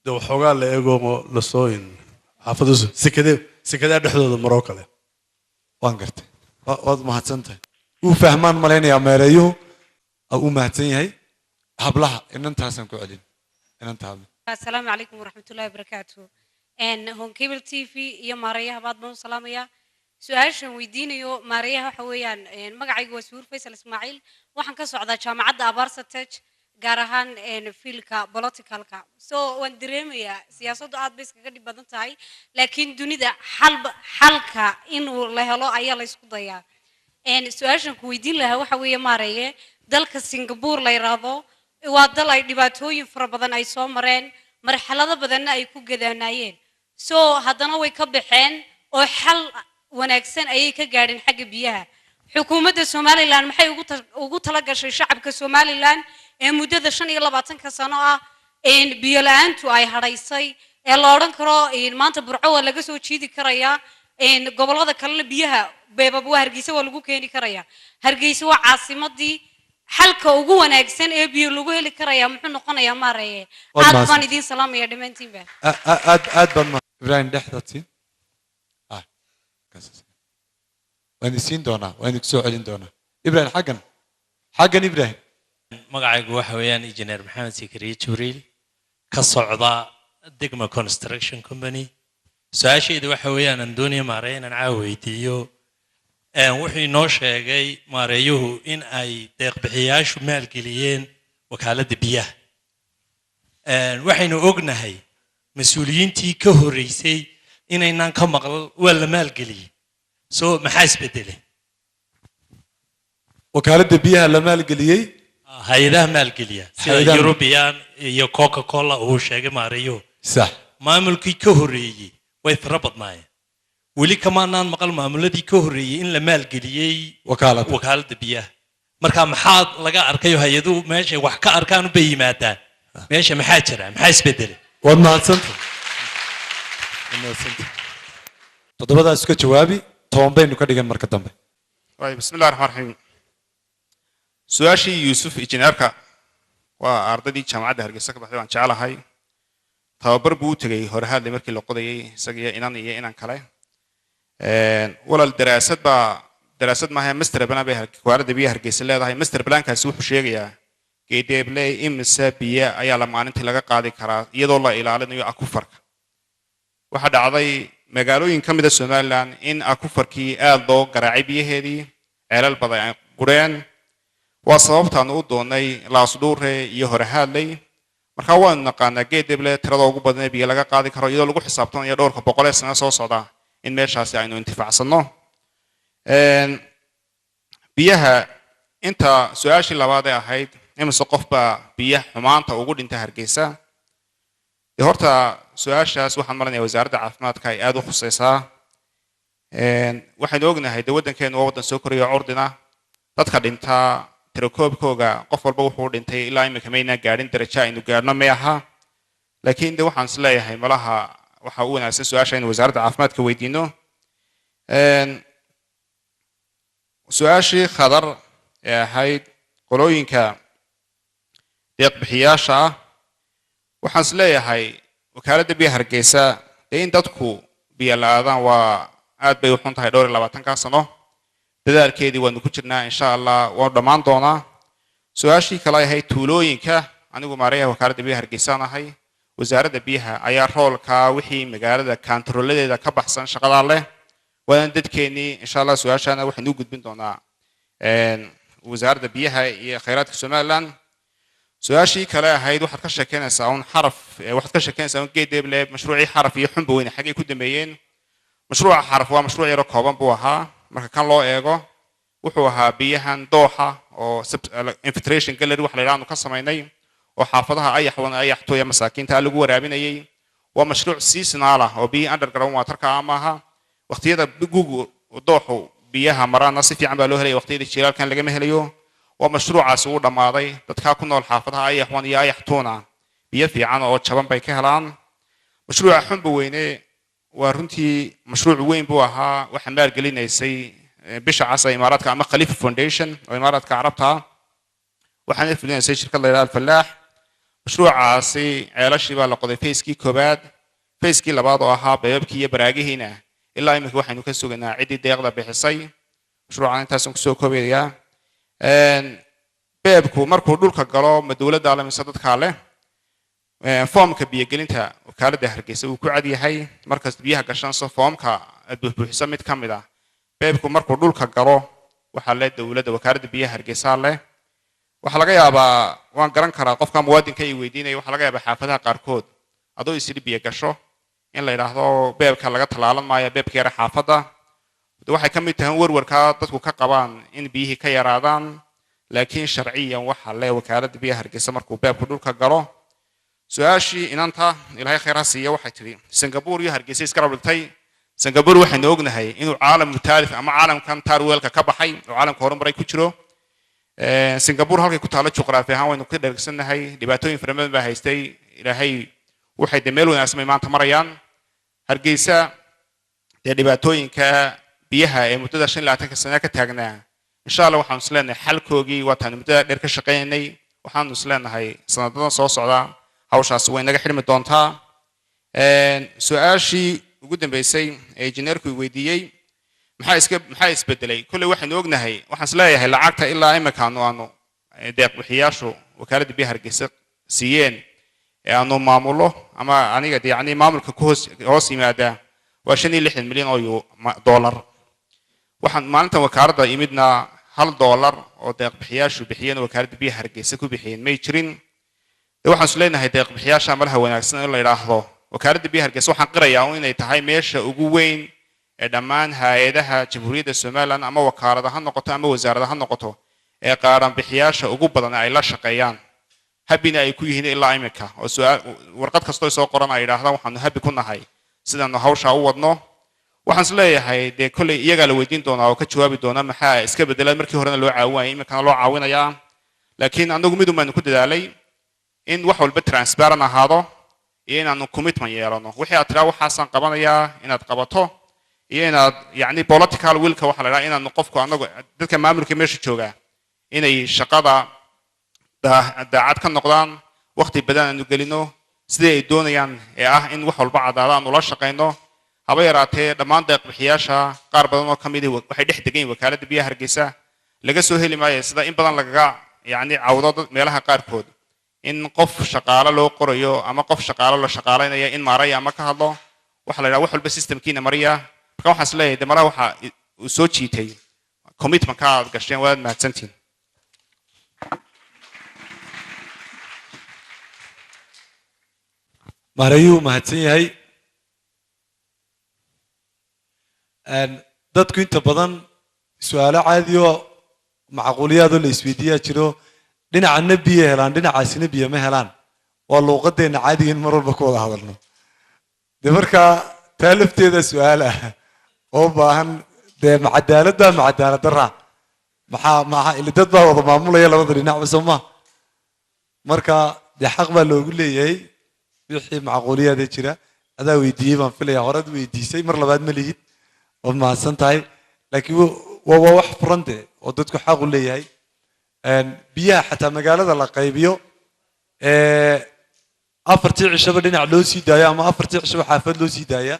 Speaker 11: doo xogaa la eego la sooyin xaafadu sikada dhexdooda maro kale
Speaker 1: waan gartay waad mahadsantahay uu fahmaan maleynaya meereeyo uu mahadsan yahay hablaha inantaasan ku celin inantaa
Speaker 12: السلام عليكم ورحمة الله وبركاته هون كيبل تي في يا ماريا بعد ما سلامية سؤال شو ويدينيو ماريا حويان مقعي وسور فيصل إسماعيل وحن كسر جامعة أبارستج جارهان فيلكا بوليتيكالكا وندريميا سياسة عاد بس كذي بدن تاعي لكن دوني ده حلقة إنه لهلا أيا ليسقطيا سؤال شو ويدين له وحوي ماريا دلك سنغافورة ليرادو وادل أي دباتوي فربضن أي سومرين مرحلة بدن أي كوجدانيين هذانا ويكبحين وحل ونكسن أي كجارين حق بيها حكومة الصومالي لان محي وقلت لك الشعب كصومالي لان مدة شن يلا بعدين كسنة بيلان تو أي هرايسي اللورن كرا ما أنت برعوا ولا جسوا شيء كرايا قبل هذا كله بيها بابو هرجيسة ولا جو كيني كرايا هرجيسة عاصمة دي حلقة وجو نكسن بيولوجه اللي كرايا محن نقنا يا ماري أدبان دين سلام يا دمنتين به
Speaker 1: أدبان إبراهيم دحتين كسر وين دونا وين كسوعين دونا إبراهيم حقا إبراهيم
Speaker 13: magacaygu waxa weeyaan engineer maxamed sikriye jibriil ka socda degma construction company su'aashaydu waxa weeyaan aan doonayo maareeyo inaan caaweydiiyo wuxuu inoo sheegay maareeyuhu in ay deeq-bixiyaashu maalgeliyeen wakaaladda biyaha waxaynu ognahay mas-uuliyiintii ka horreysay inaynaan ka maqal waa la maalgeliyey maxaa isbedelay
Speaker 1: wakaaladda biyaha la maalgeliyey
Speaker 13: hay'adaha maalgeliya sida European iyo Coca-Cola uu sheegay maareeyo
Speaker 1: sax
Speaker 13: maamulkii ka horreeyay way fara badnaayeen weli kamaanaan maqal maamuladii ka horreeyay in la maalgeliyay wakaaladda biyaha marka maxaa laga arkay hay'aduhu meesha wax ka arkaan u bay yimaadaan meesha maxaa jira maxaa isbedelay
Speaker 1: waad mahadsantahay todobadaas ka jawaabi toban baynu ka dhigan marka dambe
Speaker 2: bismillahi rahmaani rahiim سؤالي يوسف إنجنيركا وأرضي جامعة هرجسك بحثي عن شغلة هاي tababar buu u tegay hore hadlay markii la qodayay isaga inan iyo inan kale walaal daraasad maaha master plan bay wasaaradda biyaha Hargeysa leedahay master plankaasi wuxuu sheegayaa geedeeble imisa biyo ayaa la maalintii laga qaadi karaa iyadoo la ilaalinayo akufarka waxa dhacday magaalooyin ka mid ah Somaliland in akufarkii aad loo garaacay biyaheedii ceelal badan ay gureen waa sababtaan u doonay laasduure iyo hore hadlay marka waan naqaanaa geedeeble tirada ugu badan ee biyo laga qaadi karo iyadoo lagu xisaabtanayo dhowrka boqol ee sano soo socda in meeshaasi aynu intifaacsano biyaha inta su'aashii labaad ee ahayd imise qof baa biyaha xumaanta ugu dhintay Hargeysa horta su'aashaas waxaan maranayaa wasaaradda caafimaadka ay aad u khusaysaa waxaynu ognahay waddankeenu waa waddan soo koraya curdina dadka dhintaa tirakoobkooga qof walba wuxuu dhintay ilaa imika maynaan gaadhin darajo aynu gaadhno ma aha laakiin waxaan is leeyahay malaha waxa u wanaagsan su'aasha in wasaaradda caafimaadka weydiino su'aashii khadar ee ahayd qolooyinka deeq bixiyaasha ah waxaan is leeyahay wakaaladda biyaha Hargeysa in dadku biyo la'aadaan waa aad bay u xun tahay 22 sano dadaalkeedii waanu ku jirnaa insha Allah waan dhamaan doonaa su'aashii kale ay ahayd tuulooyinka anigu maareeyaha wakaaladda biyaha Hargeysa ahay wasaaradda biyaha ayaa roolka wixii magaalada kantarooladeeda ka baxsan shaqada leh waan dadkeeni insha Allah su'aashana waxaan u gudbin doonaa wasaaradda biyaha iyo khayraadka Somaliland su'aashii kale ahayd waxaad ka sheekeynaysaa waxaad ka sheekeynaysaa geedeeble mashruucii xaraf iyo xunba weyn xagee ku dambeeyeen mashruuca xaraf waa mashruuc yar kooban buu ahaa marka kan loo eego wuxuu ahaa biyahan dooxa oo infiltration gallery wax la yiraahdo ka sameynay oo xaafadaha ayaxto iyo masaakiinta lagu waraabinayay waa mashruuc seasonal ah oo biyo underground waterka amaha waqtiyada gugu dooxu biyaha marana si fiican baa loo helay waqtiyada jiilaalkan laga helayo waa mashruucaas uu dhamaaday dadka ku nool xaafadaha ayaxwan iyo ayaxtoona biyo fiican oo jaban bay ka helaan mashruuca xunba weyne waa runtii mashruuc weyn buu ahaa waxa maalgelinaysay bisha casa imaaraadka ama Khalifa Foundation oo imaaraadka carabta waxaana fulinaysay shirkad la yiraahdo Falaax mashruucaasi ceelashii baa la qoday feeskii koobaad feeskii labaad oo ahaa beebkii iyo baraagihiina ilaa imika waxaynu ka suganaa cidii deeqda bixisay mashruucan intaas ku soo koobayaa beebku markuu dhulka galo ma dawladda la mise dadka leh foomka biyo gelinta wakaaladda Hargeysa uu ku cad yahay markaas biyaha gashan soo foomka aad buuxisa mid kamid ah beebku markuu dhulka galo waxa la dawladda wakaaladda biyaha Hargeysa leh waxa laga yaabaa waan garan karaa qofka muwaadinka ay weydiinay waxa laga yaabaa xaafadaha qaarkood adoo isiri biyo gasho in la yiraahdo beebka laga talaalan maayo beebka yar xaafada waxay ka mid tahay warwarka dadku ka qabaan in biyihii ka yaraadaan laakiin sharciyan waxa la wakaaladda biyaha Hargeysa markuu beebku dhulka galo su'aashii inanta ilaahay khayr ha siiyo waxay tiri Singapore iyo Hargeysa iska rabtay Singapore waxaynu ognahay inuu caalamku taalif ama caalamkan tarweelka ka baxay oo caalamka horumaray ku jiro Singapore halkay ku taalo juqraafi ahaan waynu ka dheegsanahay dhibaatooyin fara badan baa haystay ilaahay waxay meel wanaagsan maanta marayaan Hargeysa dhibaatooyinka biyaha ee muddada 25 sano ka taagnaa insha Allah waxaan isleenahay xalkoogii waa tan muddada dheer ka shaqeynay waxaan isleenahay sanadadan soo socda hawshaas way naga xirmi doontaa su'aashii ugu dambeysay ee injineerku weydiiyay maxaa isbedelay kulli waxaan ognahay waxaan isleeyahay lacagta ilaa imika aanu deeq bixiyaashu wakaaladda biyaha Hargeysa siiyeen ee aanu maamulo ama aniga yacni maamulka ku hoos yimaada waa 65 milyan oo dollar waxaan maalintan wakaaladda imidna $1 oo deeq bixiyaashu bixiyeen wakaaladda biyaha Hargeysa ku bixiyeen may jirin waxaan isleeyahay deeq bixiyaasha malaha wanaagsan in la yiraahdo wakaaladda biyaha Hargeysa waxaan qirayaa inay tahay meesha ugu weyn ee dhammaan hay'adaha Jamhuuriyadda Somaliland ama wakaaladaha noqoto ama wasaaradaha noqoto ee qaaran bixiyaasha ugu badan ay la shaqeeyaan habina ay ku yihiin ilaa imika oo warqad kasto soo qoran ay yiraahdaan waxaanu habi ku nahay sidaan hawsha u wadno waxaan isleeyahay kulli iyaga la weydiin doonaa oo ka jawaabi doona maxaa iska bedelay markii horena loo caawinayay imika loo caawinayaa laakiin anagu mid umaan ku dadaalay in wax walba transparent ahaado iyo inaanu commitment yeelano wixii aad tiraa waxaasan qabanayaa inaad qabato iyo inaad yacni political willka waxa la yiraahdaa inaanu qofku anagu dadka maamulka meesha jooga inay shaqada daacad ka noqdaan waqti badan aanu gelino sidii ay doonayaan ee ah in wax walba cadaada aan ula shaqayno haba yaraatee dhammaan deeq-bixiyaasha qaar badan oo ka mid ah waxay dhex degan yihiin wakaaladda biyaha Hargeysa laga soo heli maayo sida in badan lagaga yacni cawdo meelaha qaarkood in qof shaqaale loo qorayo ama qof shaqaale la shaqaaleynaya in maaraya ama ka hadlo waxa la yidhaha wax walba systemkiina mariya marka waxaan is leeyahay demaraha waxa uu soo jiitay commitment-ka aad gasheen waad mahadsantihiin
Speaker 1: maarayuu mahadsan yahay dadku inta badan su-aalo caadi oo macquuliyaadoo la isweydiiyaa jiro dhinacana biyo helaan dhinacaasina biyo ma helaan waa luuqadeenna caadiga in mar walba ku wada hadalno dee markaa taa lafteeda su-aal ah oo baahan dee macadaaladda macadaalad darra maxaa ili dad baa wada maamulaya labada dhinacba soo ma marka dee xaq baa loogu leeyahay wixii macquuliyaada jira adaa weydiiyey baan filaya horead weydiisay mar labaad ma lihid waad mahadsan tahay laakiin waa wax furan dee oo dadku xaq u leeyahay biyaha xataa magaalada la qaybiyo afartii cishaba dhinac loo sii daayo ama afartii cishaba xaafad loo sii daaya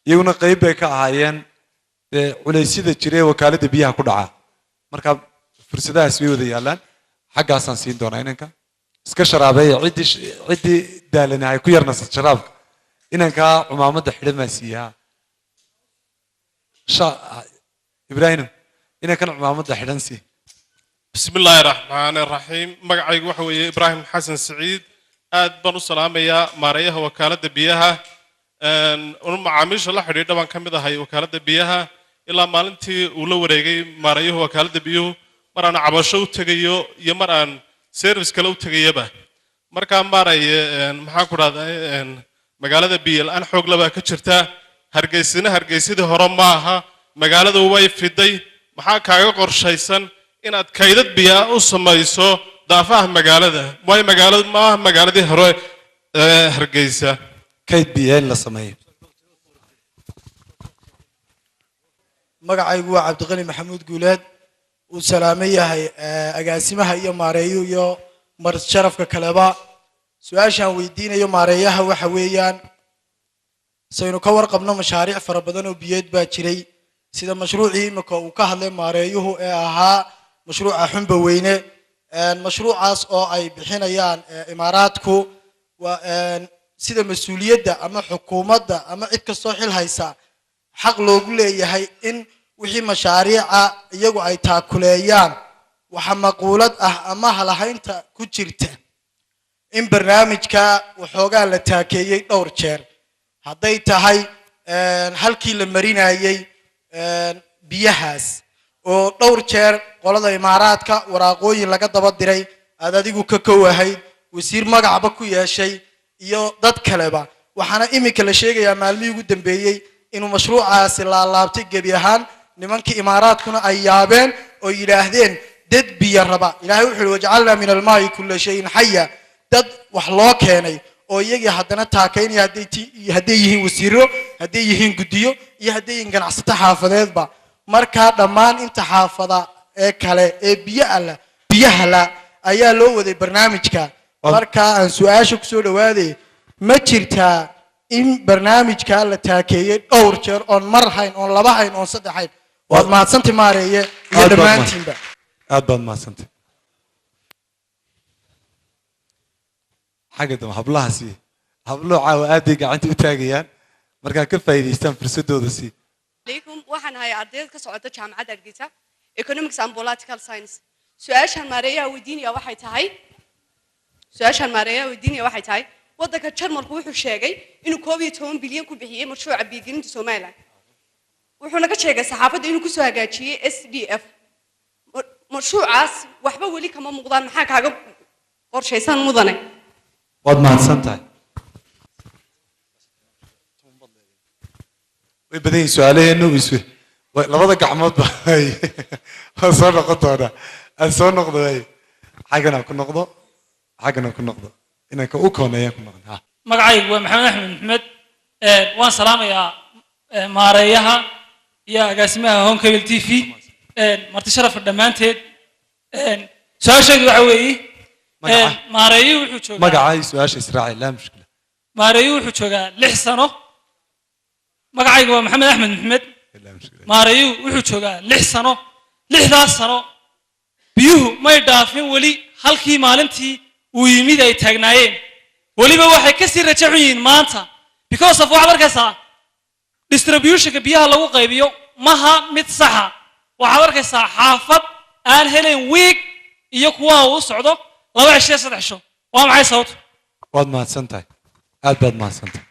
Speaker 1: iyaguna qayb bay ka ahaayeen culeysyada jira ee wakaaladda biyaha ku dhaca marka fursadahaas way wada yaallaan xaggaasaan siin doonaa inanka iska sharaabeeya ciddii daalana ay ku yarnasad sharaabka inankaa cumaamadda xidhan baa siiyaa ibraahim inankan cumaamadda xidhan sii
Speaker 14: بسم الله الرحمن الرحيم مقعي وحوي إبراهيم حسن سعيد آد بنو سلامية ماريها وكالة بيها أنا عامش الله حريد طبعا كم ده هاي وكالة بيها إلا مالنتي ولا وريجي ماريها وكالة بيو مران عباشو تجيو يمران سيرفيس كلو تجيه به مركان ماري محاكو هذا مقالة بيل أنا حق لبا كشرتا هرجيسين ده هرم معها مقالة واي في دي محاكا قرشيسن inaad kaydad biyaa u samayso daafaha magaalada way magaalada ma magaaladii hore Hargeysa
Speaker 1: kayd biyaa in la sameeyo
Speaker 15: magacaygu waa Cabdiqani Maxamuud Guuleed uu salaamay yahay agaasimaha iyo maareeyo iyo mar sharafka kaleba su'aashan weydiinayo maareeyaha waxa weeyaan saynu ka warqabno mashaariic fara badan oo biyeed baa jiray sida mashruucii imika uu ka hadlay maareeyuhu ee ahaa مشروع حنبة وينه مشروع عاص أو أي بحنيان إماراتكو وسيد مسؤولية ده أما حكومة ده أما إكسوحيل هيسا حق لو قلي يهي إن وحي مشاريع يجو أي تاكليان وحمقولات أما هلا هينتا كتيرته إن برنامج كا وحوجا لتاكيي دور شر هديت هاي هل كي لمرينا يي بيهاس oo dhowr jeer qolada imaaraadka waraaqooyin laga daba diray aad adigu ka koowahay wasiir magacba ku yeeshay iyo dad kaleba waxaana imika la sheegayaa maalmihii ugu dambeeyay inuu mashruucaasi la laabtay gebi ahaan nimankii imaaraadkuna ay yaabeen oo yiraahdeen dad biyo raba ilaahay wuxuu wajacalna min almaa'i kulli shay'in hayya dad wax loo keenay oo iyagii haddana taakaynaya hadday yihiin wasiiro hadday yihiin guddiyo iyo hadday yihiin ganacsato xaafadeedba marka dhammaan inta xaafada ee kale ee biyaha la ayaa loo waday barnaamijka marka aan su'aasha ku soo dhawaaday ma jirtaa in barnaamijka la taakeeyay dhowr jeer oon mar hayn oon laba hayn oon saddex hayn waad mahadsantahay maareeye iyo dhammaantiinba
Speaker 1: aad baad mahadsantahay xagga dama hablahaasi hablo caawa aad bay gacanta u taagayaan markaa ka faa'iidaystaan fursadooda sii
Speaker 16: عليكم وحنا هاي عديد كسعودة جامعة درجتها Economics and Political Science سؤال ماريا ودينيا واحد هاي سؤال ماريا ودينيا واحد هاي وضعك تشرم الروح الشاقي إنه كوبي 2 بليون كوبيه مشروع بيجين تسومالا وحنا كشاقة صحافة إنه كسوها جاتشي SDF مشروع عاس وحبا ولي كمان مقدار محاك عقب قرش إنسان مضنة
Speaker 1: واد ما هنسنتاي ويبدين سؤاله إنه بيسوي لبضة كحمود بهاي صار نقطة هذا صار نقطة هاي حاجنا كل نقطة حاجنا كل نقطة إنك أوكون أيام كل نقطة
Speaker 5: مقعي محمد أحمد محمد وان سلام يا ماريها يا قاسمها هون كبل تي في مرت شرف الدمانتد سؤال شيء دعوي ماريا وحوش
Speaker 1: مقعي سؤال إسرائيل لا مشكلة
Speaker 5: maareeyu wuxuu joogaa 6 sano magacaygu waa maxamed axmed maxmed maareeyu wuxuu joogaa 6 sano 6daas sano biyuhu may dhaafin weli halkii maalintii uu yimid ay taagnaayeen weliba waxay ka sii rajaxun yihiin maanta because of waxaad arkaysaa distributionka biyaha lagu qaybiyo maha mid saxa waxaad arkaysaa xaafad aan helayn wiig iyo kuwa uu socdo 2 cisho 3 cisho waa maxay sababtu
Speaker 1: waad mahadsantahay aad baad mahadsantahay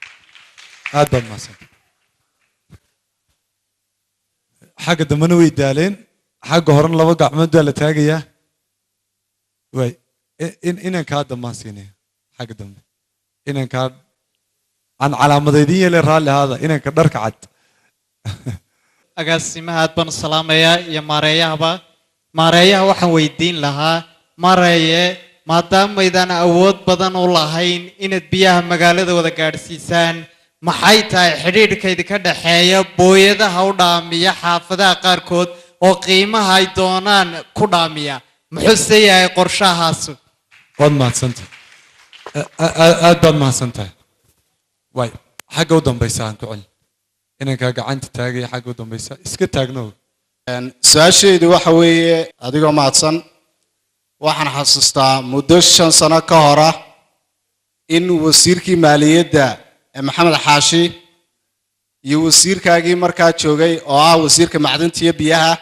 Speaker 1: aad baad mahadsantahay xagga dambena way daaleen xagga horena 2 gacmood baa la taagayaa way inaan kaa dammaan siinaya xagga dambe inaan kaa aan calaamadeedin yeele raalli ahaada inaan ka dharka cad
Speaker 17: agaasimaha aad baan u salaamayaa iyo maareeyaha waxaan weydiin lahaa maareeye maadaamaydaan awood badan u lahayn inaad biyaha magaalada wada gaadhsiisaan maxay tahay xidhiidhkayda ka dhaxeeya booyadaha u dhaamiya xaafadaha qaarkood oo qiimaha ay doonaan ku dhaamiya muxuuse yahay qorshahaasu
Speaker 1: waad mahadsantahay aad baad mahadsantahay way xagga u dambaysa aan ku celin inankaa gacanta taagaya xagga u dambaysa iska taagno
Speaker 18: su-aashaydu waxa weeye adigoo mahadsan waxaan xasuustaa muddo 5 sano ka hor ah in wasiirkii maaliyadda maxamed xaashi iyo wasiirkaagii markaa joogay oo ah wasiirka macdanta iyo biyaha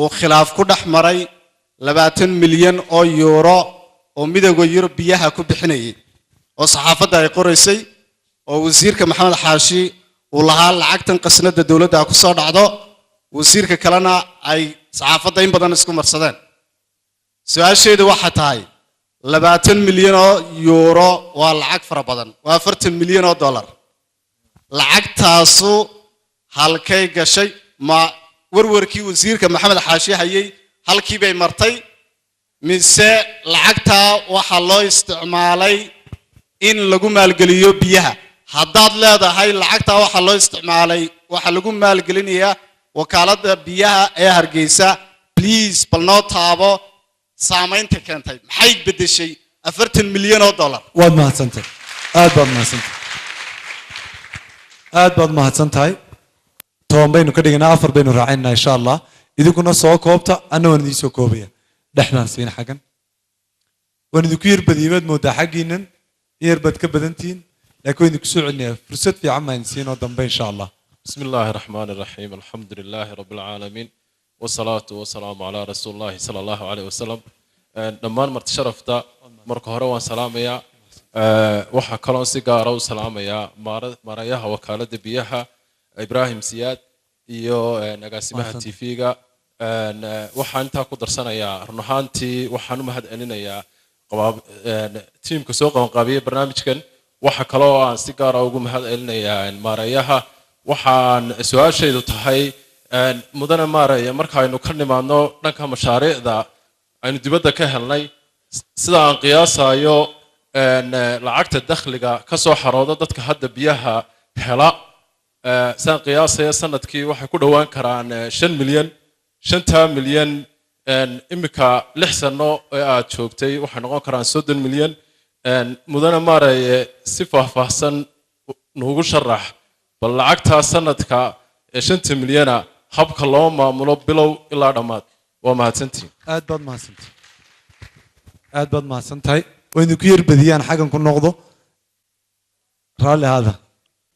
Speaker 18: uu khilaaf ku dhex maray 20 milyan oo euro oo midowga Yurub biyaha ku bixinayay oo saxaafadda ay qoraysay oo wasiirka maxamed xaashi uu lahaa lacagtan qasnada dawladda ku soo dhacdo wasiirka kalena ay saxaafadda in badan isku marsadeen su-aasheedu waxa tahay 20 milyan oo euro waa lacag fara badan waa 40 milyan oo dollar lacagtaasu halkay gashay ma warwarkii wasiirka maxamed xaashi hayay halkii bay martay mise lacagtaa waxa loo isticmaalay in lagu maalgeliyo biyaha haddaad leedahay lacagtaa waxa loo isticmaalay waxa lagu maalgelinayaa wakaaladda biyaha ee Hargeysa please bal noo taabo saamaynta keentay maxay bedeshay 40 milyan oo dollar
Speaker 1: waad mahadsantahay aad baad mahadsantahay aad baad mahadsantahay toban baynu ka dhiganaa 4 baynu raacaynaa insha Allah idinkuna soo koobta anna waan idin soo koobaya dhexdaan siin xagan waan idinku yar badiimaad moodaa xagiinan yar bad ka badantiin laakiin idinku soo celinaya fursad fiican ma insiin oo dambe insha Allah
Speaker 14: بسم الله الرحمن الرحيم الحمد لله رب العالمين والصلاة والسلام على رسول الله صلى الله عليه وسلم دمان مرت شرفتا marka hore waan salaamayaa waxa kaloon si gaar ah u salaamayaa maarayaha wakaaladda biyaha Ibrahim Siyaad iyo agaasimaha TV-ga waxaan intaa ku darsanayaa run ahaantii waxaan u mahadcelinayaa tiimka soo qabanqaabiyay barnaamijkan waxa kaloo aan si gaar ah ugu mahadcelinayaa maarayaha waxaan su-aashaydu tahay mudane maaraya marka aynu ka nimaadno dhanka mashaariicda aynu dibadda ka helnay sida aan qiyaasayo lacagta dakhliga ka soo xarooda dadka hadda biyaha hela saan qiyaasaya sanadkii waxay ku dhowaan karaan 5 milyan 5 milyan imika 6 sano ee aad joogtay waxay noqon karaan 30 milyan mudane maaraya si faahfaahsan noogu sharax bal lacagta sanadka 5 milyana habka loo maamulo bilow ilaa dhamaad waa mahadsantiin
Speaker 1: aad baad mahadsantahay aad baad mahadsantahay way idinku yar badiyaan xagan ku noqdo raalli hada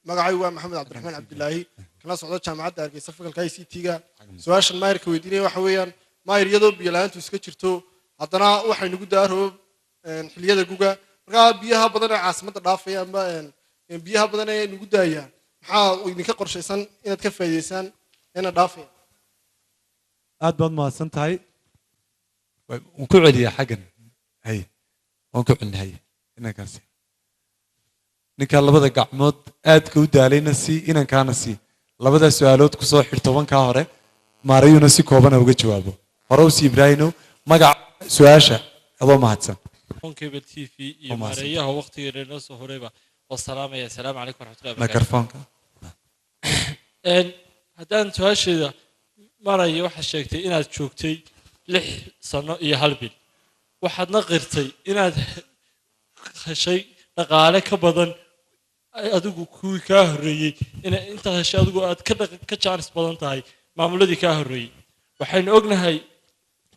Speaker 15: magacaygu waa maxamed cabdiraxmaan cabdilaahi kala socdo jaamacadda Hargeysa fakalka ICT-ga su'aashan maayirka weydiinaya waxa weeyaan maayir iyadoo biyo la'aantu iska jirto haddana waxay nagu daaro xilliyada guga marka biyaha badan ee caasimadda dhaafaya ama biyaha badan ee nagu daayaan maxaa idinka qorshaysan inaad ka faa'iideysaan ina dhaafaya
Speaker 1: aad baad mahadsan tahay waan ku celiyaa xagan hay waan ku celinahay inankaasi ninka labada gacmood aad ka u daalayna si inankaana si labada su'aalood ku soo xir 10ka hore maarayuna si kooban uga jawaabo hore u si Ibraahimo magac su'aasha adoo mahadsan
Speaker 19: Cable TV iyo maarayaha waqtigeena soo horeyba والسلام يا سلام عليكم ورحمة الله وبركاته.
Speaker 1: ميكروفونك.
Speaker 19: هدان سؤاشيدا مارايا waxa sheegtay inaad joogtay 6 sano iyo hal bil waxaad naqirtay inaad heshay dhaqaale ka badan adigu kuwii kaa horreeyey intaad heshay adigu aad ka jaanis badan tahay maamuladii kaa horreeyey waxaynu ognahay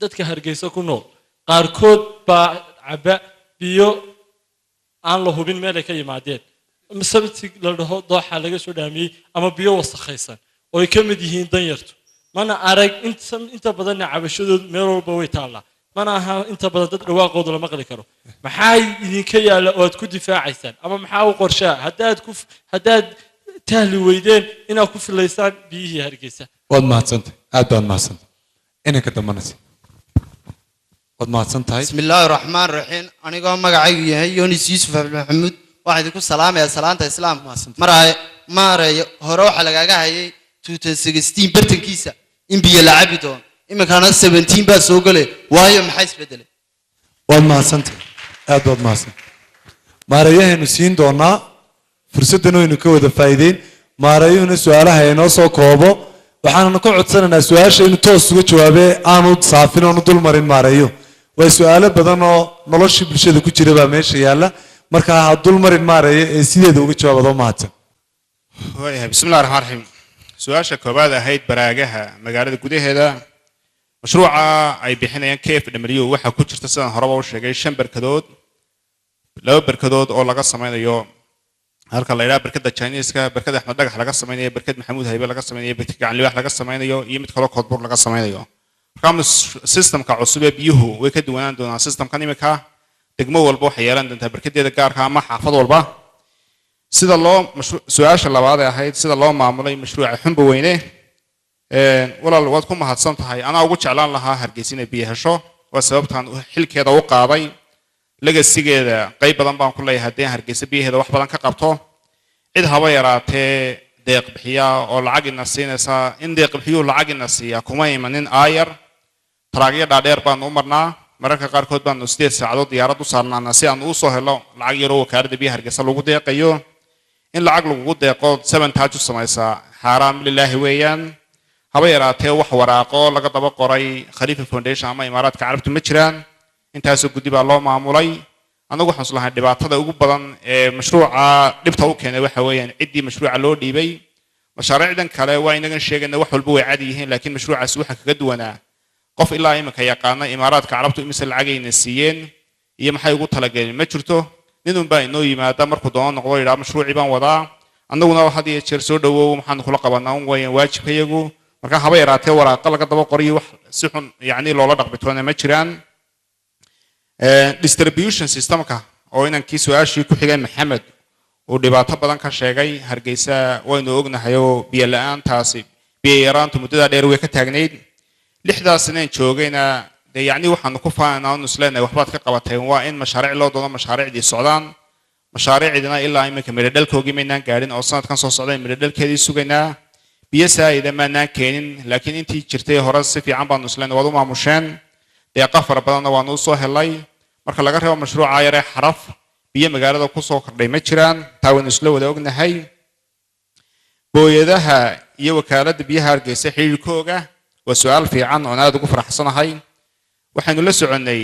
Speaker 19: dadka hargeysa ku nool qaarkood baa caba biyo aan la hubin meel ay ka yimaadeen sabti la dhaho dooxa laga soo dhaamiyey ama biyo wasakhaysan oo ay ka mid yihiin danyartu mana arag inta badanna cabashadoodu meel walba way taallaa mana aha inta badan dad dhawaaqooda la maqli karo maxaa idinka yaalla oo aad ku difaacaysaan ama maxaa u qorshaa haddaad tahli weydeen inaad ku filaysaan biyihii hargeysa
Speaker 1: waad mahadsantay aad baad mahadsantay inanka dambanaysa waad mahadsan tahay
Speaker 20: بسم الله الرحمن الرحيم أنا مقعي يهي يونس يوسف محمود واحد يكون سلام يا سلام إسلام مرة هروح على جاهي 2016 برتن كيسة إن بيا لعبتون إما كان 17 بس وقله وهي محيس بدله
Speaker 1: waad mahadsantay aad baad mahadsantay maarayahaynu siin doonaa fursaddan aynu ka wada faa'iideyn maarayuhuna su-aalaha inoo soo koobo waxaannu ka codsanaynaa su-aasha inuu toos uga jawaabee aanu saafin oonu dul marin maarayo waa su-aalo badan oo noloshii bulshada ku jira baa meesha yaalla marka ha dul marin maaraya ee sideeda uga jawaabadoo mahadsan
Speaker 2: waayahay bismi illahi raxmaan raxiim su-aasha koowaad ahayd baraagaha magaalada gudaheeda mashruuca ay bixinayaan KFW waxaa ku jirta sidaan horeba u sheegay 5 barkadood 2 barkadood oo laga samaynayo halka la yiraahdo barkada Chinese-ka barkada Axmed Dhagax laga samaynayo barkada Maxamuud Haybe laga samaynayo barkada Gacan Libax laga samaynayo iyo mid kale oo Koodbuur laga samaynayo marka systemka cusub ee biyuhu way ka duwanaan doonaan systemkan imika degmo walba waxay yeelan doontaa barkadeeda gaarka ama xaafad walba sida loo su-aasha labaad ahayd sida loo maamulay mashruuca xumba weyne walaal waad ku mahadsan tahay anaa ugu jeclaan lahaa hargeysa inay biyo hesho waa sababtaan xilkeeda u qaaday legasigeeda qayb badan baan ku leeyahay haddii hargeysa biyaheeda wax badan ka qabto cid haba yaraatee deeq bixiya oo lacag ina siinaysa in deeq bixiyuu lacag ina siiya kuma imanin aayar taraagyo dhaadheer baan u marnaa mararka qaarkood baanu 8 saacadood diyaarad u saarnaana si aan u soo helo lacag yar oo wakaaladda biyaha hargeysa lagu deeqayo in lacag lagu deeqo 7 taaj u samaysaa xaaraam lilaahi weeyaan haba yaraatee wax waraaqo laga daba qoray Khalifa Foundation ama Imaaraadka Carabtu ma jiraan intaasoo guddi baa loo maamulay anagu waxaan islahay dhibaatada ugu badan ee mashruuca dhibta u keenay waxa weeyaan ciddii mashruuca loo dhiibay mashaariicdan kale waa inagan sheegayna wax walba way cad yihiin laakiin mashruucaas waxa kaga duwanaa qof ilaa imika yaqaana Imaaraadka Carabtu imise lacagayna siiyeen iyo maxay ugu talagaleen ma jirto ninun baa inoo yimaada markuu doono noqdo yiraahdo mashruuci baan wadaa annaguna had iyo jeer soo dhawow maxaan kula qabanaa weeyaan waajibkayagu marka haba yaraatee waraaqa laga daba qoriyo wax si xun yacni loola dhaqbitoona ma jiraan distribution systemka oo inankii su-aashii ku xigay maxamed uu dhibaato badan ka sheegay hargeysa waynu ognahay oo biyo la-aantaasi biyo yaraantu muddada dheer way ka taagnayd 6 sano joogayna dee yacni waxaanu ku faanaa inu isleenahay waxbaad ka qabateen waa in mashaariic loo doono mashaariicdii socdaan mashaariicdina ilaa iminka midhadhalkoogii maynaan gaadhin oo sanadkan soo socday midhadhalkeedii sugaynaa biyo saa'ida maanaan keenin laakiin intii jirtay hore si fiican baanu isleenahay waad u maamusheen deeqa fara badanna waanu u soo helay marka laga reebo mashruuca yaree xaraf biyo magaalada ku soo kordhay ma jiraan taa waynu isla wada ognahay booyadaha iyo wakaaladda biyaha hargeysa xiriirkooga waa su-aal fiican oon aad ugu faraxsanahay waxaynu la soconnay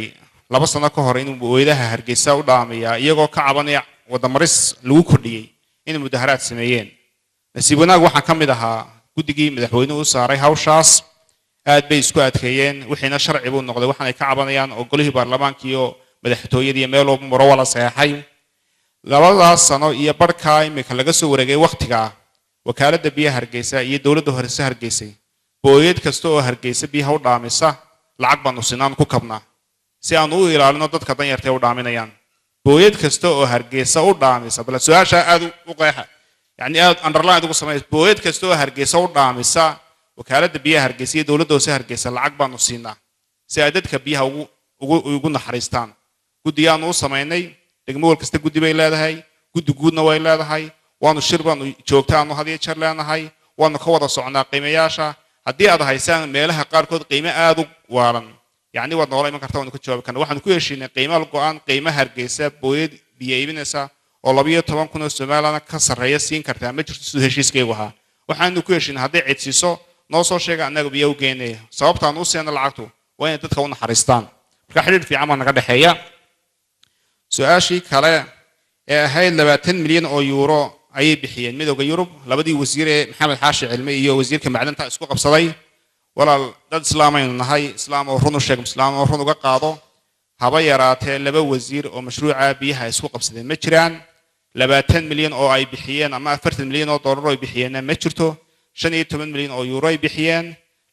Speaker 2: 2 sano ka hor inuu booyadaha hargeysa u dhaamiyaa iyagoo ka cabanaya wadamaris lagu kordhiyey inay mudaharaad sameeyeen nasiib wanaag waxaan ka mid ahaa guddigii madaxweynuhu u saaray hawshaas aad bay isku adkeeyeen wixiina sharci buu noqday waxaan ay ka cabanayaan oo golihii baarlamaanka iyo madaxtooyadii iyo meel walba maro wala saxay 2 sano iyo barhkaa imika laga soo wareegay waqtiga wakaaladda biyaha hargeysa iyo dowladda hoose hargeysay booyad kasta oo hargeysa biyaha u dhaamisa lacag baanu sinaan ku kabnaa si aan u ilaalino dadka danyarta u dhaaminayaan booyad kasta oo hargeysa u dhaamisa bal su-aasha aad u qeexa yacni aad underline ugu samaysa booyad kasta oo hargeysa u dhaamisa wakaaladda biyaha hargeysa iyo dowladda hoose hargeysa lacag baanu siinaa si ay dadka biyaha ugu naxariistaan guddiyaanu u samaynay degmo wal kasta guddi bay leedahay guddi guudna way leedahay waanu shir baanu joogtaanu had iyo jeer leenahay waanu ka wada socnaa qiimayaasha haddii aad haysaan meelaha qaarkood qiime aad u waalan yacni waad noola iman kartaa waanu ka jawaabi karna waxaanu ku heshiinay qiimo go-aan qiimo hargeysa booyad biyo iibinaysa oo 12 kun oo Somaliland ka sarreeya siin kartaa ma jirto sidoo heshiiskaygu ahaa waxaanu ku heshiinay hadday cid siiso noo soo sheega annaga biyo u geynay sababtaan u siina lacagtu waa inay dadka u naxariistaan marka xiriir fiican baa naga dhexeeya su-aashii kale ee ahayd 20 milyan oo euro ayay bixiyeen midowga yurub labadii wasiir ee maxamed xaashi cilmi iyo wasiirka macdanta isku qabsaday walaal dad islaamaynu nahay islaam oo run u sheeg islaam oo run uga qaado haba yaraatee laba wasiir oo mashruuca biyaha isku qabsadeen ma jiraan 20 milyan oo ay bixiyeen ama 40 milyan oo dollar oo ay bixiyeen ma jirto 15 milyan oo euro ay bixiyeen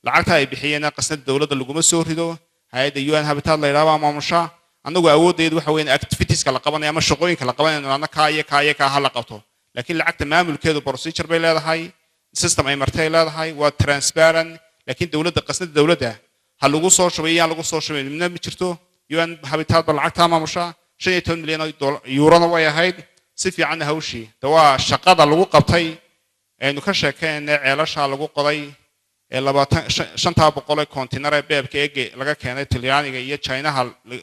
Speaker 2: lacagta ay bixiyeen qasnada dawladda laguma soo rido hay'adda UN Habitat la yiraahdo maamusha anagu awoodeedu waxa weyn activities kala qabanaya ama shaqooyinka la qabanayo ana ka hal qabto laakiin lacagta maamulkeedu procedure bay leedahay system ay martay leedahay waa transparent laakiin dawladda qasnada dawladda hal lagu soo shubayaan lagu soo shubay ma jirto UN Habitat ba lacagta maamusha 15 milyan oo euro way ahayd si fiican hawshii waa shaqada lagu qabtay aynu ka sheekeynay ceelasha lagu qoday ee 2500 container ee beebka eege laga keenay Talyaaniga iyo Chinaha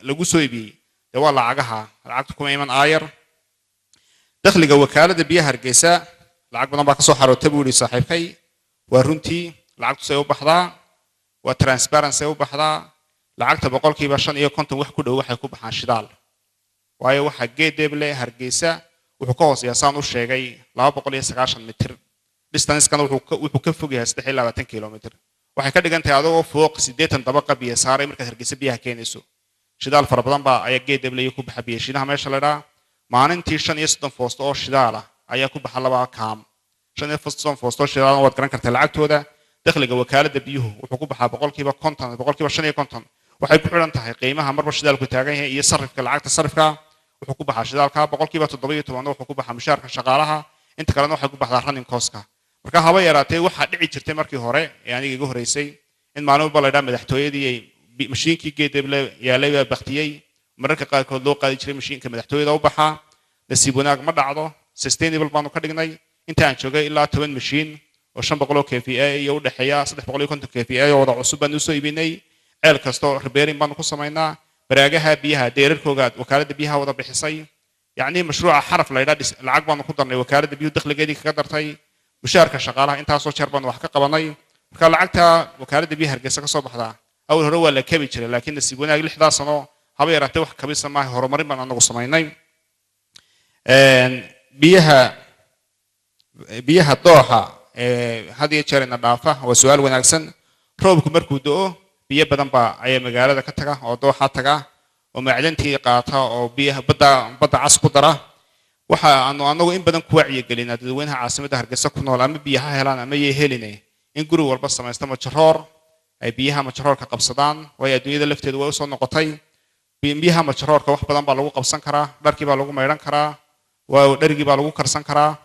Speaker 2: lagu soo iibiyay waa lacagta kuma iman aayar dakhliga wakaalada biyaha Hargeysa lacag badan baa ka soo xarootay buu saaxiibkay waa runtii lacagtu say u baxdaa waa transparency u baxdaa lacagta 5% wax ku dhow waxay ku baxaan shidaal waayo waxa geedeble Hargeysa wuxuu ka hooseeyaa saan u sheegay 290 mitir distance-kan wuxuu ka fog yahay 23 kilomitir waxay ka dhigan tahay adoo fooq 80 dabaqa biyo saaray marka Hargeysa biyaha keenayso shidaal fara badan baa ayaa geedeble ku baxa biyo shidaha meesha la dhaha maalintii 35 foosto oo shidaal ah ayaa ku baxa laba kaam 35 foosto shidaal waad garan kartaa lacagtooda dakhliga wakaalada biyuhu wuxuu ku baxaa 50% 50% waxay ku xiran tahay qiimaha marba shidaalku taagan yahay iyo sarifka lacagta sarifka wuxuu ku baxaa shidaalka 17% wuxuu ku baxaa mushaarka shaqaalaha inta kalena waxay ku baxdaa running cost-ka marka haba yaraatee waxa dhici jirtay markii hore ee aniga igu horeysay in maalinba la dhaam madaxtooyadii ay mashiinkii geedeble yaalay baqtiyay mararka qaarkood loo qaadi jiray mashiinka madaxtooyada u baxaa nasiib wanaag ma dhacdo sustainable baanu ka dhignay inta aan joogay ilaa 10 mashiin oo 500 kVA iyo u dhaxeeya 350 kVA oo wada cusub baan u soo iibinay ceel kasto repairing baan ku sameynaa baraagaha biyaha deerarkooda wakaalada biyaha wada bixisay يعني مشروع حرف لا يدرس العقبة نقدر وكالة بيو دخل جديد كقدر تاي مشاركة شغالة أنت أصلا شربان وحكي قبناي كان لعقتها وكالة بيها رجسك صباح ذا أول هو ولا كبير لكن السيبونا يقول 11 سنة هبي يرتوح كبير سماه هرمرين من أنه صميناي بيها الضوحة هذه شرنا ضعفة وسؤال ونعكسن روبكم مركودو بيه بدن با أي مجال كتجا أو ضوحة تجا ومعلنتي قاطها أو بيها بدأ عصب درة وح أنه إن بدن كوعي قلنا دوينها عاصمة هرجسة كنا ولا بيها هلنا ما يهلني إن جرو والبص ما يستمر شهر أي بيها مشهور كقبصدان ويا دنيا اللي في وصل نقطي بيها مشهور كواحد بدن بالو قبصان كرا دركي بالو ميران كرا ودرجي بالو كرسان كرا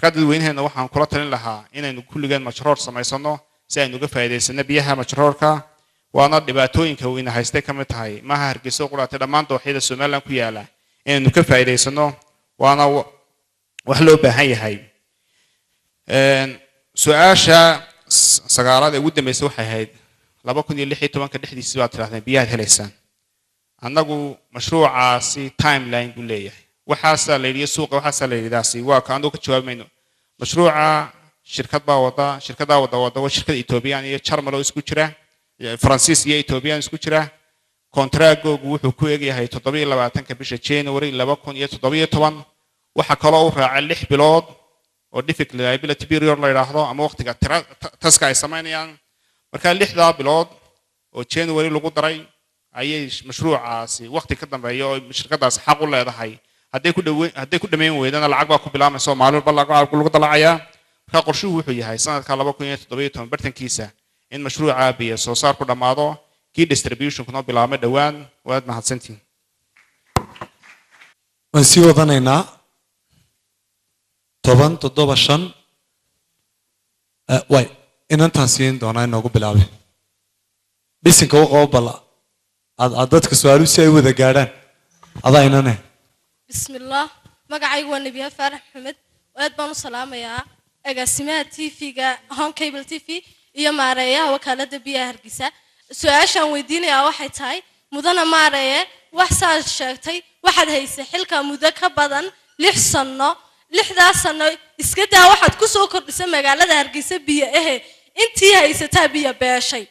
Speaker 2: كاد دوينها إنه وحنا كلا تلين لها إنه كل جن مشهور سمايصنه سأنو كفاية سنة بيها مشهور كا وأنا دباتوين كوين هايستيك كمتهاي ما هرجسوا قرأ تدمان توحيد السماء كياله إنه كفاية سنة وأنا وحلو بهاي سؤاشا سجارات ود ما يسوي هاي لابد اللي حيته ما كده حديث سوات رهنا بيها هلسان عندنا مشروع عاصي تايم لاين بوليه وحاسة اللي يسوق وحاسة اللي داسي وكانوا كتشوف منه مشروع شركة باوضة وشركة إثيوبيا يعني شرملو إسكوتشرة فرانسيس إثيوبيا إسكوتشرة كونتراكو وحكوية هي تطبيق لبعتن كبيش تشين وري لبكون يتطبيق طبعا وحكلاو راعي اللح بلاد ودفك liability period لا يراهضه أما وقت قد تسكاي سمعني يعني مركان اللح بلاد وتشين وري لقو دري أي مشروع عاصي وقت كده بيو مش كده حق ولا هذا هاي هدي كل مين ويدنا العقبة كبلا مسوا معلول بالله كل قطع عيا كقرشوا وحي هاي سنة كلا بكون يتطبيقهم برتن كيسة إن مشروع عابي صار كل ماضو كي distribution كنا بلا مدوان واد مع سنتين.
Speaker 1: ونسيو ظنينا طبعا تضرب شن واي إن أنت هسين دونا إنه قبل بس إنك هو قبل عددك سؤال سوي وذا قارن هذا إننا
Speaker 21: بسم الله مقعي والنبي فرح محمد وأدبان السلام يا أقسمها تيفي هون كيبل تيفي يا ماريا وكالة بيا هرقسة سؤال ويديني يا واحد هاي مدنا ماريا وحصل شاكتي واحد هيسحل كمذاكرة بدن لحصنا لحداثنا إسكتها واحد كسوكر بسمة قالة هرقسة بيا إنتي هيستها بيا باشي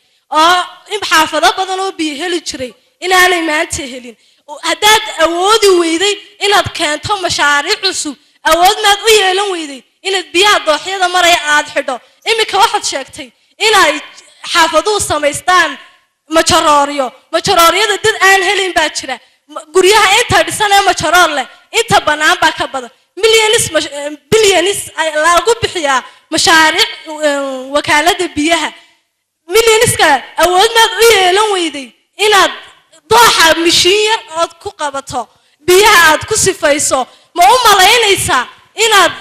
Speaker 21: إن حافظة بدنو بيهلي جري إن أنا ما أنتهلين هداد أودي ويدي إن كانت مشاريع عصب أود ما تقول ويدي inaad biyaha dooxyada maraya aad xidho iminka waxaad sheegtay inay xaafaduhu samaystaan majarooryada dad aan helin baa jira guryaha inta dhisan ee majaroor leh inta bannaan baa ka badan bilyanis lagu bixiyaa mashaariic wakaalada biyaha milyaniska awood maad u yeelan weyday inaad dooxa mishiin yar ood ku qabato biyaha aad ku sifayso ma u malaynaysaa inaad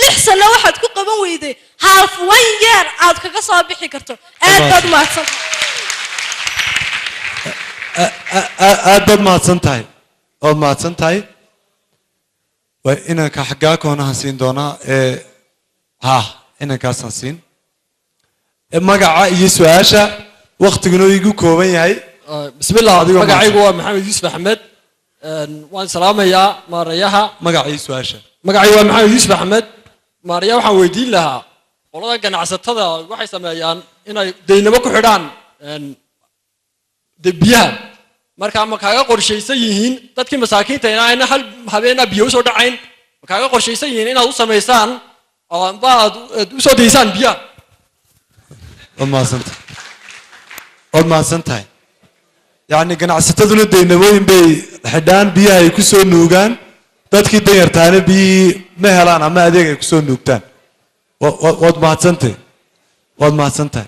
Speaker 21: 6 sano waxaad ku qaban weyday half 1 year aad kaga soo bixi karto aad baad mahadsan
Speaker 1: tahay ood mahadsan tahay waa inanka xaggaa koonahan siin doonaa inankaasaan siin magaca iyo su-aasha waktiguna igu kooban yahay
Speaker 3: بسم الله magacaygu waa maxamed yuusuf axmed waan salaamayaa maarayaha
Speaker 1: magacii su-aasha
Speaker 3: magacaygu waa maxamed yuusuf axmed maarayaha waxaan weydiin lahaa qolada ganacsatada waxay sameeyaan inay deynamo ku xidhaan biyaha marka ma kaaga qorshaysan yihiin dadkii masaakiinta inaayna hal habeena biyo usoo dhacayn ma kaaga qorshaysan yihiin inaad u samaysaan oo amba aad usoo daysaan biyaha
Speaker 1: waad mahadsan tahay يعني ganacsataduna deynamooyin bay xidhaan biyaha ay ku soo nuugaan dadkii danyartaana biyihii ma helaan ama adeeg ay ku soo nuugtaan waad mahadsantahay waad mahadsantahay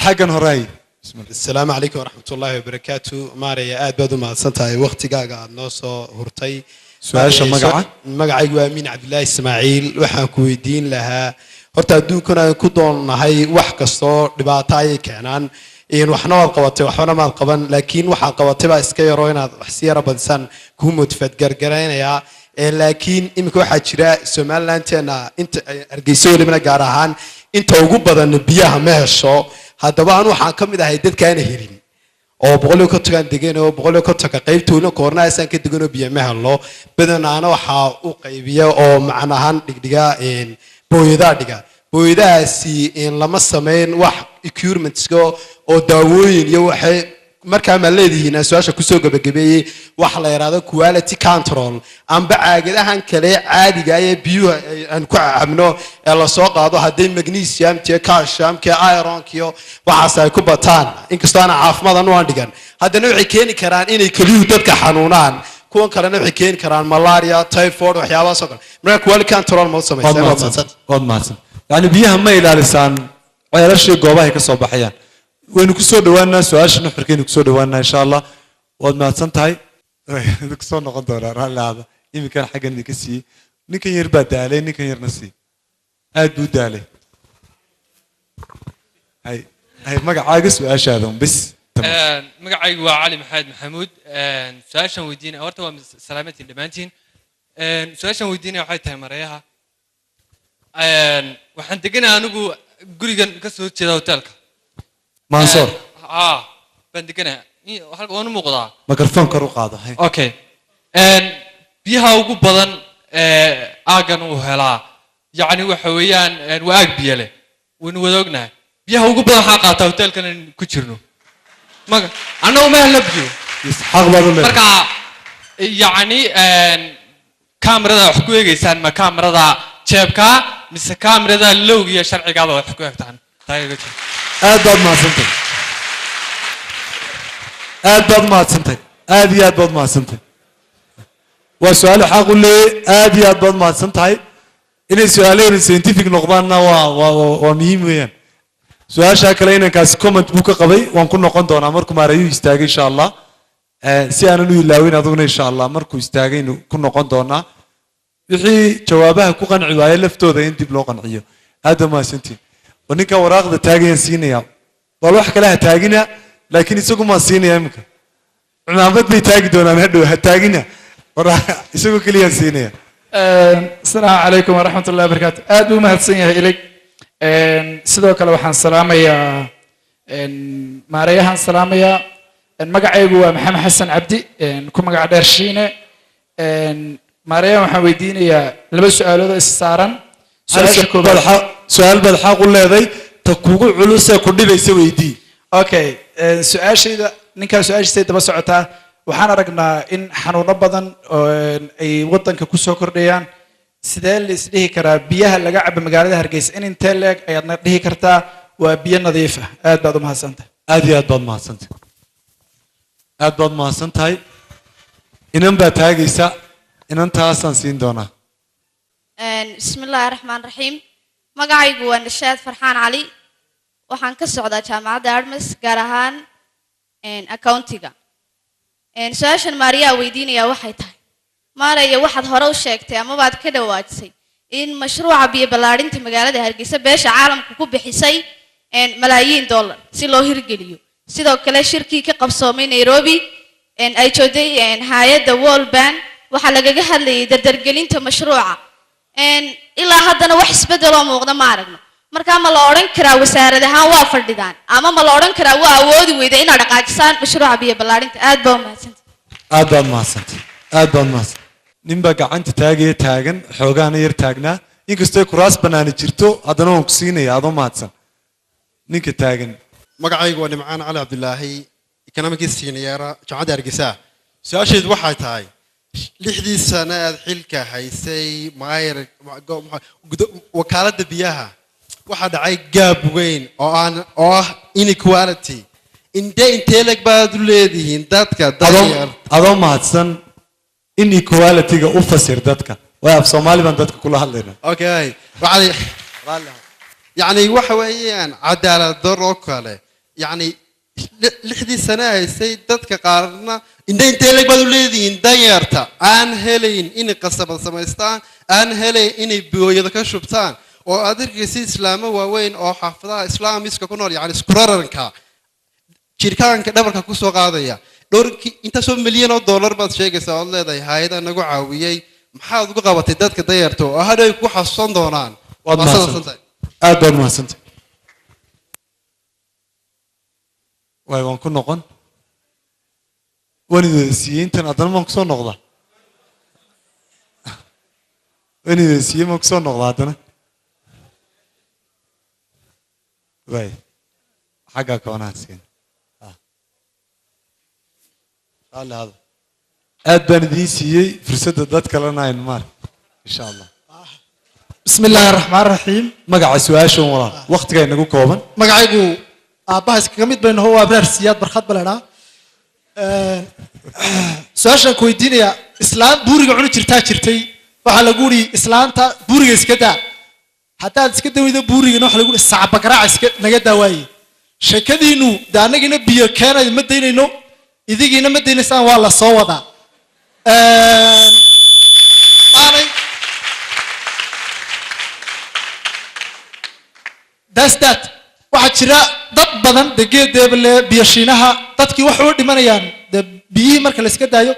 Speaker 1: xaggan horaay
Speaker 22: السلام عليكم ورحمة الله وبركاته ماريا آد بدو ما سنتها وقت جاء نوصو هرتي
Speaker 1: سؤال مقعة
Speaker 22: مقعة وأمين عبد الله إسماعيل وحكوا دين لها horta adduunkana aan ku doonnahay wax kastoo dhibaato ayay keenaan waxna waad qabatay waxbana maad qaban laakiin waxaad qabatay baa iska yaro inaad wax si yara badisaan kuu motifadgargaraynayaa laakiin iminka waxaa jira somalilanteena inta hargeysa welibana gaar ahaan inta ugu badan biyaha ma hesho haddaba aan waxaan ka mid ahay dadkaana helin oo 150 degan oo 150 qaybtoona koornaasaan ka degan oo biyo ma helo badanaana waxaa u qaybiya oo macnahan dhigdhiga booyadaasi lama sameyn wax equipmentska oo daawooyin iyo waxay markaa ma leedihiin su-aasha kusoo gabagabeeyey wax la yidhaahdo quality control amba caagadahan kale caadiga ee biyuha aan ku cabno ee lasoo qaado hadday magnesiumtiyo calciumkiyo ironkiyo waxaas ay ku bataan inkastoo aan caafimadan u dhigan haddana waxay keeni karaan inay keliyuhu dadka xanuunaan kuwan kalena waxay keeni karaan malaria typhoid waxyaabahaas oo kale marka quality control ma samaysan
Speaker 1: waad mahadsan yani biyaha ma ilaalisaan ceelashii goobahay ka soo baxayaan waynu ku soo dhawaanaa su-aasha nuxurkaynu ku soo dhawaanaa insha allah waad mahadsan tahay kusoo noqon doonaa raalli aada iminkan xaggan idinka siiyey ninkan yar baa daalay ninkan yarna sii aad buu daalay hay magacaaga su-aashaadan bis
Speaker 23: magacaygu waa cali maxamed maxamuud su-aashan weydiinaya horta waa salaamadtiin dhammaantiin su-aashan weydiinaya waxay tahay marayaha waxaan deganaa anigu gurigan ka soo jeeda hoteelka
Speaker 1: mansoor
Speaker 23: baan deganaa halka waan u muuqdaa
Speaker 1: mikrofon kor u qaado
Speaker 23: okay biyaha ugu badan aagan uu helaa yacni waxa weeyaan waa aag biyo leh waynu wada ognahay biyaha ugu badan waxaa qaataa hoteelkan in ku jirno annagu ma helna biyo marka yacni kaamirada wax ku eegaysaan ma kaamirada jeebka mise kaamirada lowga iyo sharcigaada wax ku eegtaan
Speaker 1: aad baad mahadsantahay aad baad mahadsantahay aad iyo aad baad mahadsantahay waa su-aal xaq u leeyahay aad iyo aad baad mahadsan tahay inay su-aalahayna scientific noqdaanna waa muhiim weeyaan su-aashaa kale inankaasi comment buu ka qabay waan ku noqon doonaa markuu maarayuu istaagay insha allah si aanan u ilaawin aduguna insha allah markuu istaagaynu ku noqon doonaa wixii jawaabaha ku qanci waaye laftooda in dib loo qanciyo aad baa mahadsantiin oo ninka waraaqda taagayaan siinaya bal wax kale ha taagina laakiin isagu maan siinaya iminka cimaamad bay taagi doonaan hadhow ha taagina isagoo keliyaan siinaya
Speaker 24: asalaamu calaykum waraxmat ullahi wabarakaatu aad buu mahadsan yahay ilig sidoo kale waxaan salaamayaa maareeyahan salaamayaa magacaygu waa maxamed xasan cabdi ku magac dheer shiine maareeyahan waxaan weydiinayaa 2 su-aalood is saaran
Speaker 1: su-aal baad xaq u leeday ta kugu culusee ku dhibaysa weydii
Speaker 24: okay su-aashayda ninkaa su-aashiisay daba socotaa waxaan aragnaa in xanuuno badan oo ay wadanka kusoo kordhayaan sidee la isdhihi karaa biyaha laga cabo magaalada hargeysa in intee leeg ayaadna dhihi kartaa waa biyo nadiif ah aad baad u mahadsantahay
Speaker 1: aad iyo aad baad mahadsantahay aad baad mahadsan tahay inan baa taagaysa inantaasaan siin doonaa
Speaker 4: بسم الله الرحمن الرحيم magacaygu waa Nashaad Farxaan Cali waxaan ka socdaa jaamacadda Artemis gaar ahaan accountiga su'aashan Maria weydiinaya waxay tahay Maria waxaad hore u sheegtay ama baad ka dhawaajisay in mashruuca biyo ballaarinta magaalada Hargeysa beesha caalamku ku bixisay malaayiin dollar si loo hirgeliyo sidoo kale shirkii ka qabsoomay Nairobi ay joogtay hay'adda World Bank waxa lagaga hadlayay dardargelinta mashruuca ilaa haddana wax isbedel oo muuqda ma aragno marka ma la oran karaa wasaarad ahaan waa fadhidaan ama ma la oran karaa waa awoodi weyda inaad dhaqaajisaan mashruuca biyo ballaarinta aad baa mahadsantahay
Speaker 1: aad baad mahadsantahay aad baad mahadsan ninbaa gacanta taagaya taagan xoogaana yar taagnaa inkastoo kuraas banaani jirto haddana waan ku siinaya adoo mahadsan ninka taagan
Speaker 6: magacaygu waa nimcaan cali cabdilaahi economics senior jaamacadda hargeysa su-aasheedu waxay tahay 6 sano aad xilka haysay maayir wakaaladda biyaha waxaa dhacay gaab weyn oo ah inequality intee leg baad u leedihiin dadka
Speaker 1: adoo mahadsan inequality-ga u fasir dadka waa af Soomaali baan dadka kula hadlaynaa
Speaker 6: okay يعني waxa weeyaan cadaalad darro kale yani 6 sano haysay dadka qaarna intee leg baad u leedihiin danyarta aan helayn in qasab samaystaan aan helayn in biyooyada ka shubtaan oo adeerkiisa islaamo waaweyn oo xaafadaha islaamiska ku nool yani iskurararka jirkaanka dhabarka ku soo qaadaya dhowrkii inta soo milyan oo dollar baad sheegaysaa oo leedahay hay'ada nagu caawiyay maxaad uga qabatay dadka danyarta oo hadhow ku xasuusan doonaan
Speaker 1: waad mahadsantahay aad baad mahadsantahay way waan ku noqon wanida siiyintan adana ma ku soo noqda wanida siiyay ma ku soo noqda adana way xagga koonaan siin Allah hada aad baan idin siiyay fursadda dad kalena ay maar insha Allah
Speaker 15: بسم الله الرحمن الرحيم
Speaker 1: magaca su'aashan walaal waqtiga inagu kooban
Speaker 15: magacaygu aabahaas ka mid baynu hoo abraar siyaad barxad balana su'aashan ku weydiinaya islaam buuriga cuni jirtaa jirtay waxa lagu yiri islaanta buuriga iska daa hadaad iska dawaydo buuriga waxa lagu yiri sacab garaac iska naga daawayay shakadiinu daanagina biyo keenay ma daynayno idigiina ma daynaysaan waa la soo wadaa that's that waxa jira dad badan degeedeebale biyashiinaha dadkii wax u dhimanayaan biyihii marka la iska daayo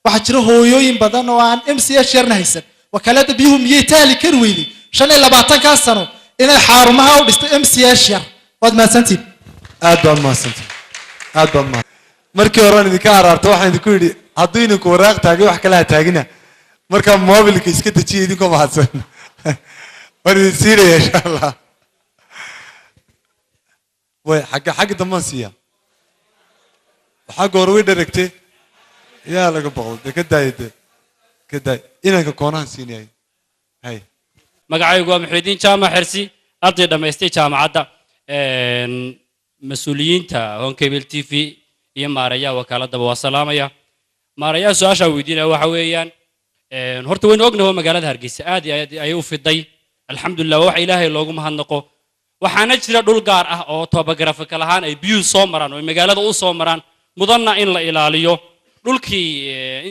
Speaker 15: waxa jira hooyooyin badan oo aan MCH yarna haysan wakaalada biyuhu miyay taali kar weeyday 25 ka sano inay xarumaha u dhistay MCH yar waad mahadsantiin
Speaker 1: aad baad mahadsantiin aad baad mahad markii hore idinka araarto waxaan idinku yiri haddii idinku waraaq taagay wax kala taagina marka mobilka iska dajiyo idinku mahadsan war idin siiraya insha Allah way xagga damaansiya waxa goor way dheregtay yaa laga boqol ka daayay ka daay inanka koonaan siinay hay
Speaker 7: magacaygu waa Maxuudiin Jaamac Xirsi arday dhameystay jaamacadda mas'uuliyiinta Honkebel TV iyo Maaraya wakaaladda waa salaamaya Maaraya su'aasha weydiinaya waxa weeyaan horta waynu ognahay magaalada Hargeysa aad ay u fiday alxamdulillah wax Ilaahay loogu mahadnaqo waxaana jira dhul gaar ah oo topographical ahaan ay biyo soo maraan oo magaalada u soo maraan mudanna in la ilaaliyo dhulkii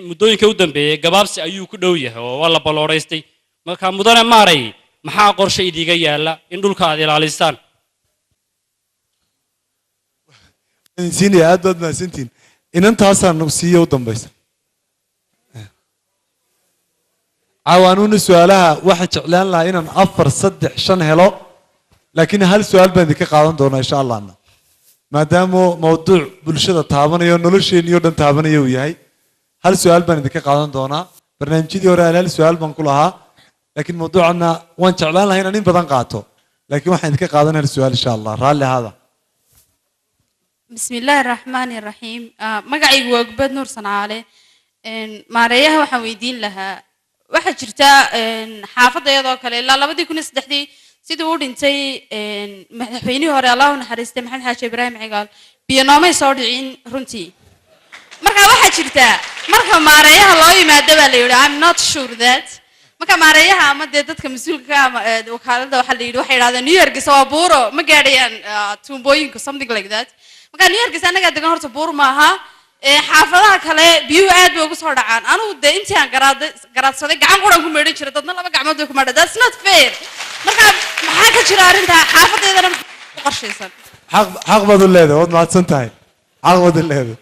Speaker 7: muddooyinka u dambeeyay gabaabsi ayuu ku dhow yahay oo wala balooreystay marka mudane maaray maxaa qorshe idiga yaala in dhulka aad ilaalisaan
Speaker 1: insiin aad baad maasantiin inantaasaan siiyo u dambaysa caawanuuna su'aalaha waxa jeclaan lahaa inaan 4 3 5 helo laakiin hal su'aal baan idinka qaadan doonaa insha Allah maadaama mawduuc bulshada taabanayo nolosheena iyo dhan taabanayo uu yahay hal su'aal baan idinka qaadan doonaa barnaamijyadii hore hal su'aal baan ku lahaa laakiin mawduucana waan jeclaan lahaa inaan in badan qaato laakiin waxaan idinka qaadan hal su'aal insha Allah raalli hada
Speaker 8: بسم الله الرحمن الرحيم مقعي وقبض نور صنعالي maareeyaha waxaan weydiin lahaa waxaa jirta xaafadda iyadoo kale ilaa 2003 sidii uu dhintay madaxweynihii hore allah u naxariistay maxamed xaaji ibraahim cigaal biyo noomay soo dhicin runtii marka waxaa jirta marka maareeyaha loo yimaado baa la yidhi I'm not sure that marka maareeyaha ama dee dadka mas-uulka ama wakaaladda waxaa la yidhi waxay yidhahdeen New York waa buuro ma gaadhayaan tuumbooyinka something like that marka New York anaga degan horta buur maaha xaafadaha kale biyuhu aad bay ugu soo dhacaan anigu dee intii aan garaadsaday gacan quran ku meedhan jiray dadna laba gacmood bay ku meedhan that's not fair marka maxaa ka jira arrinta xaafadeedana u qorshaysan
Speaker 1: xaq baad u leedahay waad mahadsan tahay xaq baad u leedahay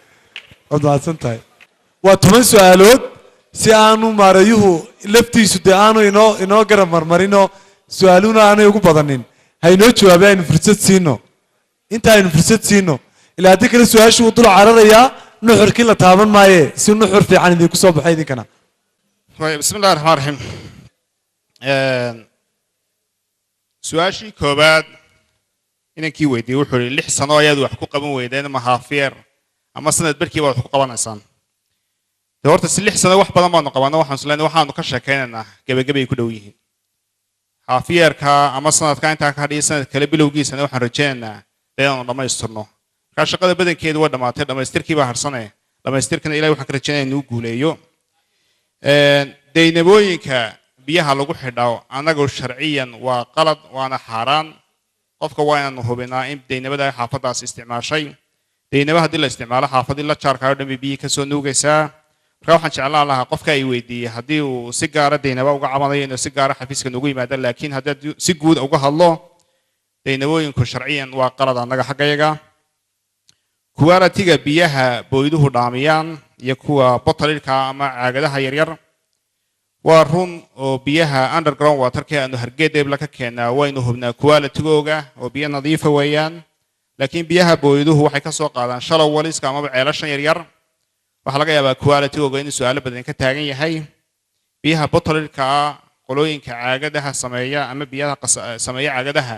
Speaker 1: waad mahadsan tahay waa 10 su'aalood si aanu maareeyuhu laftiisu dee aanu inoo garab marmarino su'aaluna aanay ugu badanin haynoo jawaabay aynu fursad siino inta aynu fursad siino ilaa haddii kale su-aashu uu dul cararayaa nuxurkii la taaban maaye si nuxur fiican idinku soo baxay idinkana
Speaker 2: بسم الله الرحمن الرحيم su-aashii koobaad inankii weydiiyey wuxuu yidhi 6 sano ayaad wax ku qaban weydeen ma haafyeer ama sanad barkiiba wax ku qabanaysaan de horta si 6 sano wax badan baanu qabanno waxaan isleeyahay waxaanu ka sheekaynaynaa gebagabay ku dhow yihiin haafyeerka ama sanadka intaa ka hadhiya sanad kale bilowgiisana waxaan rajaynaynaa dee inaanu dhammaystirno markaa shaqada badankeedu waa dhammaatay dhammaystirkii baa harsanaya dhammaystirkana ilahay waxaan ka rajaynaya inuu guuleeyo deynabooyinka biyaha lagu xidho annagu sharciyan waa qalad waana xaaraan qofka waa inaanu hubinaa in deynabada ay xaafadaas isticmaashay deynaba haddii la isticmaalo xaafadii la jaarkaayo dhan bay biyihii kasoo nuugaysaa markaa waxaan jeclaan lahaa qofka ay weydiiyey haddii uu si gaara deynaba uga cabanayo inuu si gaara xafiiska nugu yimaada laakiin haddii si guud uga hadlo deynabooyinku sharciyan waa qalad annaga xaggayaga quality-ga biyaha booyduhu dhaamiyaan iyo kuwa bottled-ka ama caagadaha yaryar waa run oo biyaha underground waterka aanu hargeedeebla ka keenaa waynu hubnaa quality-googa oo biyo nadiifa weeyaan laakiin biyaha booyduhu waxay ka soo qaadaan shallow wells-ka amaba ceelashan yaryar waxaa laga yaabaa quality-googa inuu su-aalo badan ka taagan yahay biyaha bottled-ka qolooyinka caagadaha sameeya ama biyaha sameeya caagadaha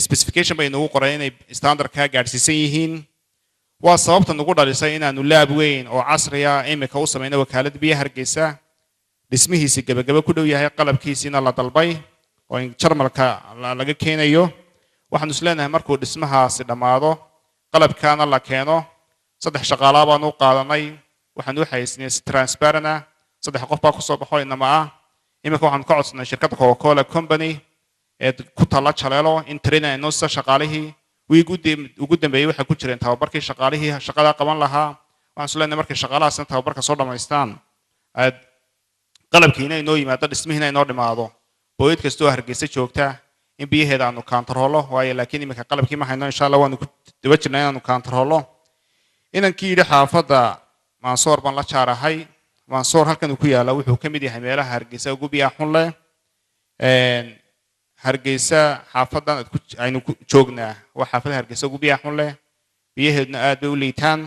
Speaker 2: specification bay nagu qoray inay standardka gaadhsiisan yihiin waa sababta nagu dhalisay inaanu laab weyn oo casriya imika u samayno wakaaladda biyaha hargeysa dhismihiisi gabagaba ku dhow yahay qalabkiisiina la dalbay oo in jarmalka laga keenayo waxaanu isleenahay markuu dhismahaasi dhammaado qalabkaana la keeno 3 shaqaalaa baanu u qaadanay waxaanu u xayeysinay si transparent ah 3 qof baa kusoo baxo inama ah imika waxaanu ka codsanay shirkadda Coca-Cola Company ee ku tala jaleelo in train ay noo soo shaqaalihii ugu dambeeyay waxa ku jireen tababarkii shaqaalihii shaqada qaban lahaa waxaan isleenahay markay shaqaalahaas tababarka soo dhameystaan aad qalabkiina inoo yimaado dhismihiina inoo dhimaado booyad kastoo hargeysa joogta in biyaheeda aanu kaantaroolo waayo laakiin imika qalabkii ma hayno insha Allah waanu ku daba jirnaa inaanu kaantaroolo inankii yidhi xaafadda Mansoor baan la jaarahay Mansoor halkan uu ku yaala wuxuu ka mid yahay meelaha hargeysa ugu biyaha xun leh hargeysa xaafadan aynu joognaa waa xaafada hargeysa ugu biyaha xun leh biyaheeduna aad bay u liitaan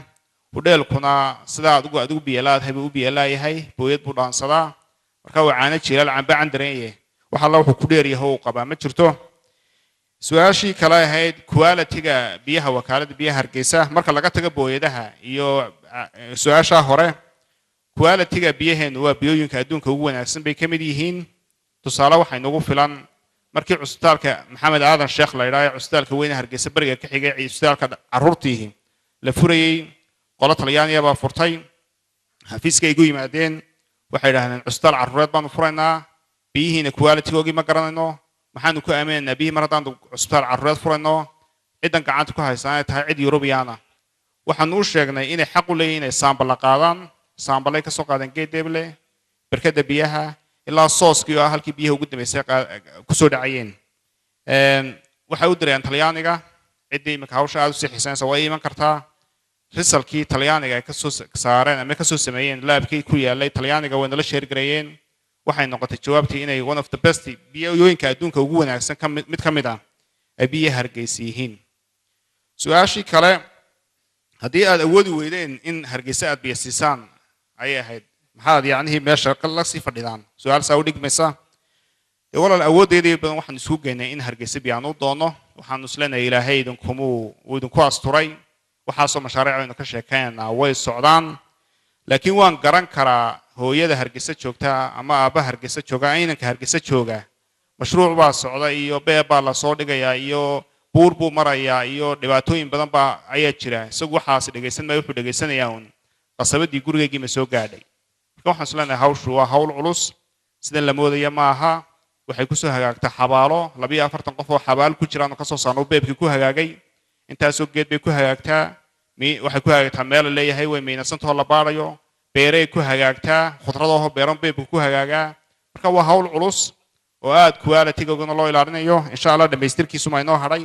Speaker 2: hudheelkuna sidaa adigu biyalaadahay buu u biyalaayahay booyad buu dhaansadaa marka waa caano jilaal camba candareeye wax alla wuxuu ku dheeryahay uu qabaa ma jirto su-aashii kale ahayd quality-ga biyaha wakaaladda biyaha hargeysa marka laga tago booyadaha iyo su-aashaa hore quality-ga biyaheenu waa biyooyinka adduunka ugu wanaagsan bay ka mid yihiin tusaale waxay nagu filan markii cusbitaalka maxamed aadan sheekh la yidhaahay cusbitaalka weyne hargeysa bariga ka xigay cusbitaalka carruurtii la furayey qolo talyaaniya baa furtay xafiiska igu yimaadeen waxay yidhaahdeen cusbitaal carruureed baanu furaynaa biyihiina quality-googii ma garanayno maxaanu ku aaminaynaa biyihii mar haddaanu cusbitaal carruureed furayno ciddan gacanta ku haysaa inay tahay cid yurubiyaana waxaanu u sheegnay inay xaq u leeyihin inay saamballa qaadaan saambalay ka soo qaadeen geedeeble barkadda biyaha ilaa sooskii oo halkii biyaha ugu dambeysay ku soo dhacayeen waxay u direen talyaaniga ciddii imika hawsha aad u sii xiisanaysa waa iman kartaa risalkii talyaaniga ay ka soo saareen ama ka soo sameeyeen laabkii ku yaalay talyaaniga way nala sheergareeyeen waxay noqotay jawaabtii inay one of the best biyooyinka adduunka ugu wanaagsan mid ka mid ah ay biyaha hargeysa yihiin su-aashii kale haddii aad awoodi weydeen in hargeysa aad biyo siisaan ayay ahayd maxaad yacnihii meesha la sii fadhidaan su-aal saa u dhigmaysa dee walaal awooddeedii badan waxaan isku geynay in hargeysa biyaan u doono waxaanu isleenahay ilaahay idinku asturay waxaasoo mashaariic aynu ka sheekaynaynaa way socdaan laakiin waan garan karaa hooyada hargeysa joogta ama aabba hargeysa jooga inanka hargeysa jooga mashruuc baa socda iyo beeb baa lasoo dhigayaa iyo buur buu marayaa iyo dhibaatooyin badan baa ayaa jira isagu waxaas dhegaysan maayo wuxuu dhegaysanayaa uun qasabadii gurigeygii ma soo gaadhay marka waxaan isleenahay hawshu waa hawl culus sidan la moodaya ma aha waxay kusoo hagaagtaa xabaalo 42 qof oo xabaal ku jiraan oo kasoo saarno beebkii ku hagaagay intaasoo geed bay ku hagaagtaa waxay ku hagaagtaa meel la leeyahay way meynasantoo la baarayo beeray ku hagaagtaa khudradooho beeran beebku ku hagaagaa marka waa hawl culus oo aad quality-googana loo ilaalinayo insha allah dhamaystirkiisu ma inoo hadhay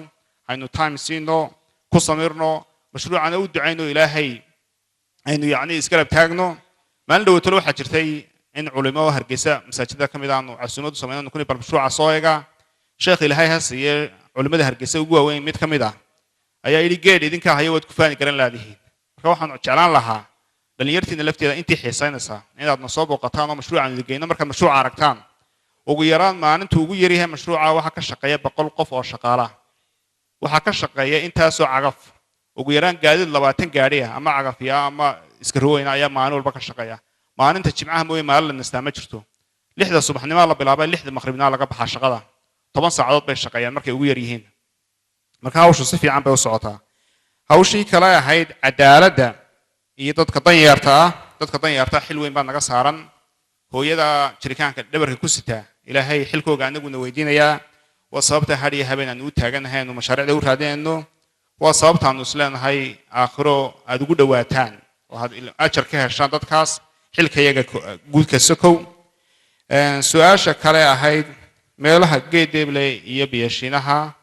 Speaker 2: aynu time siino ku samirno mashruucana u ducayno ilaahay aynu yacni isgarab taagno maalin dhowtolo waxaa jirtay in culimo hargeysa masaajidda ka mid aanu casuumadu sameynayno kuni bal mashruuca soo eega sheekh ilaahay ha siiye culimada hargeysa ugu waaweyn mid ka mid ah ayaa yidhi geed idinka hayo waad ku faani garan laadihiin marka waxaan jeclaan lahaa dhalinyartiina lafteeda intii xiisaynaysaa inaadna soo booqataan oo mashruucan idingeyno markaad mashruuca aragtaan ugu yaraan maalintu ugu yaryahay mashruuca waxaa ka shaqeeya 100 qof oo shaqaala waxaa ka shaqeeya intaasoo cagaf ugu yaraan gaadiid 20 gaadhi ah ama cagafya ama iska roweyna ayaa maalin walba ka shaqeeya maalinta jimcaha mooye maalin la nastaa ma jirto 6 subaxnimo la bilaabay 6 maqribnimo laga baxaa shaqada 10 saacadood bay shaqeeyaan markay ugu yar yihiin marka hawshu si fiican bay u socotaa hawshii kale ahayd cadaaladda iyo dadka danyarta xil weyn baa naga saaran hooyada jiritaanka dhabarka ku sita ilaahay xilkooga anaguna weydiinayaa waa sababta hadhiya habeen aan u taaganahay aanu mashaariicda u raadinayno waa sababta aanu isleenahay aakhiro aad ugu dhawaataan oo aad ajar ka heshaan dadkaas xilkayaga guudka sokow su-aasha kale ahayd meelaha geedeeble iyo biyashiinaha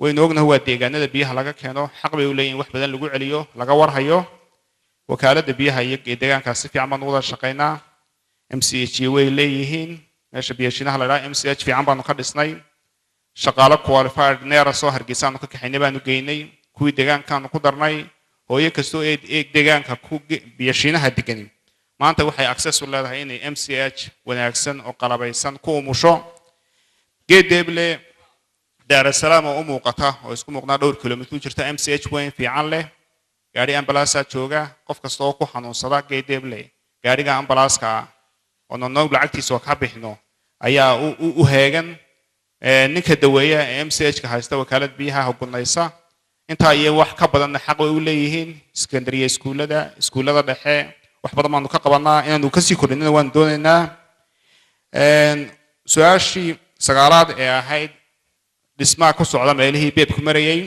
Speaker 2: waynu ognahay waa deegaanada biyaha laga keeno xaq bay u leeyihiin wax badan lagu celiyo laga warhayo wakaaladda biyaha iyo deegaankaas si fiican baan u wada shaqaynaa MCH way leeyihiin meesha biyashiinaha la yidhaha MCH fiican baanu ka dhisnay shaqaale qualified neera soo hargeysaanu ka kaxaynay baanu geynay kuwii deegaankaanu ku darnay hooyo kastoo ee deegaanka ku biyashiinaha degani maanta waxay access u leedahay inay MCH wanaagsan oo qalabaysan ku umusho geedeeble Dar es Salaam oo muuqata oo isku muuqnaa dhowr kiiloomitir u jirta MCH weyn fiican leh gaari ambulance jooga qof kasta oo ku xanuunsada geedeeble gaariga ambulance-ka oo noob lacagtiisa oo ka bixino ayaa u heegan ninka daweeya MCH-ka haysta wakaalad biyaha hoggaanaysa inta iyo wax ka badan xaq way u leeyihiin secondary iskuulada dhexe wax badan baanu ka qabanaa inaanu ka sii kordhinana waan doonaynaa su-aashii sagaalaad ee ahayd dhismaha ku socda meelihii beebku marayay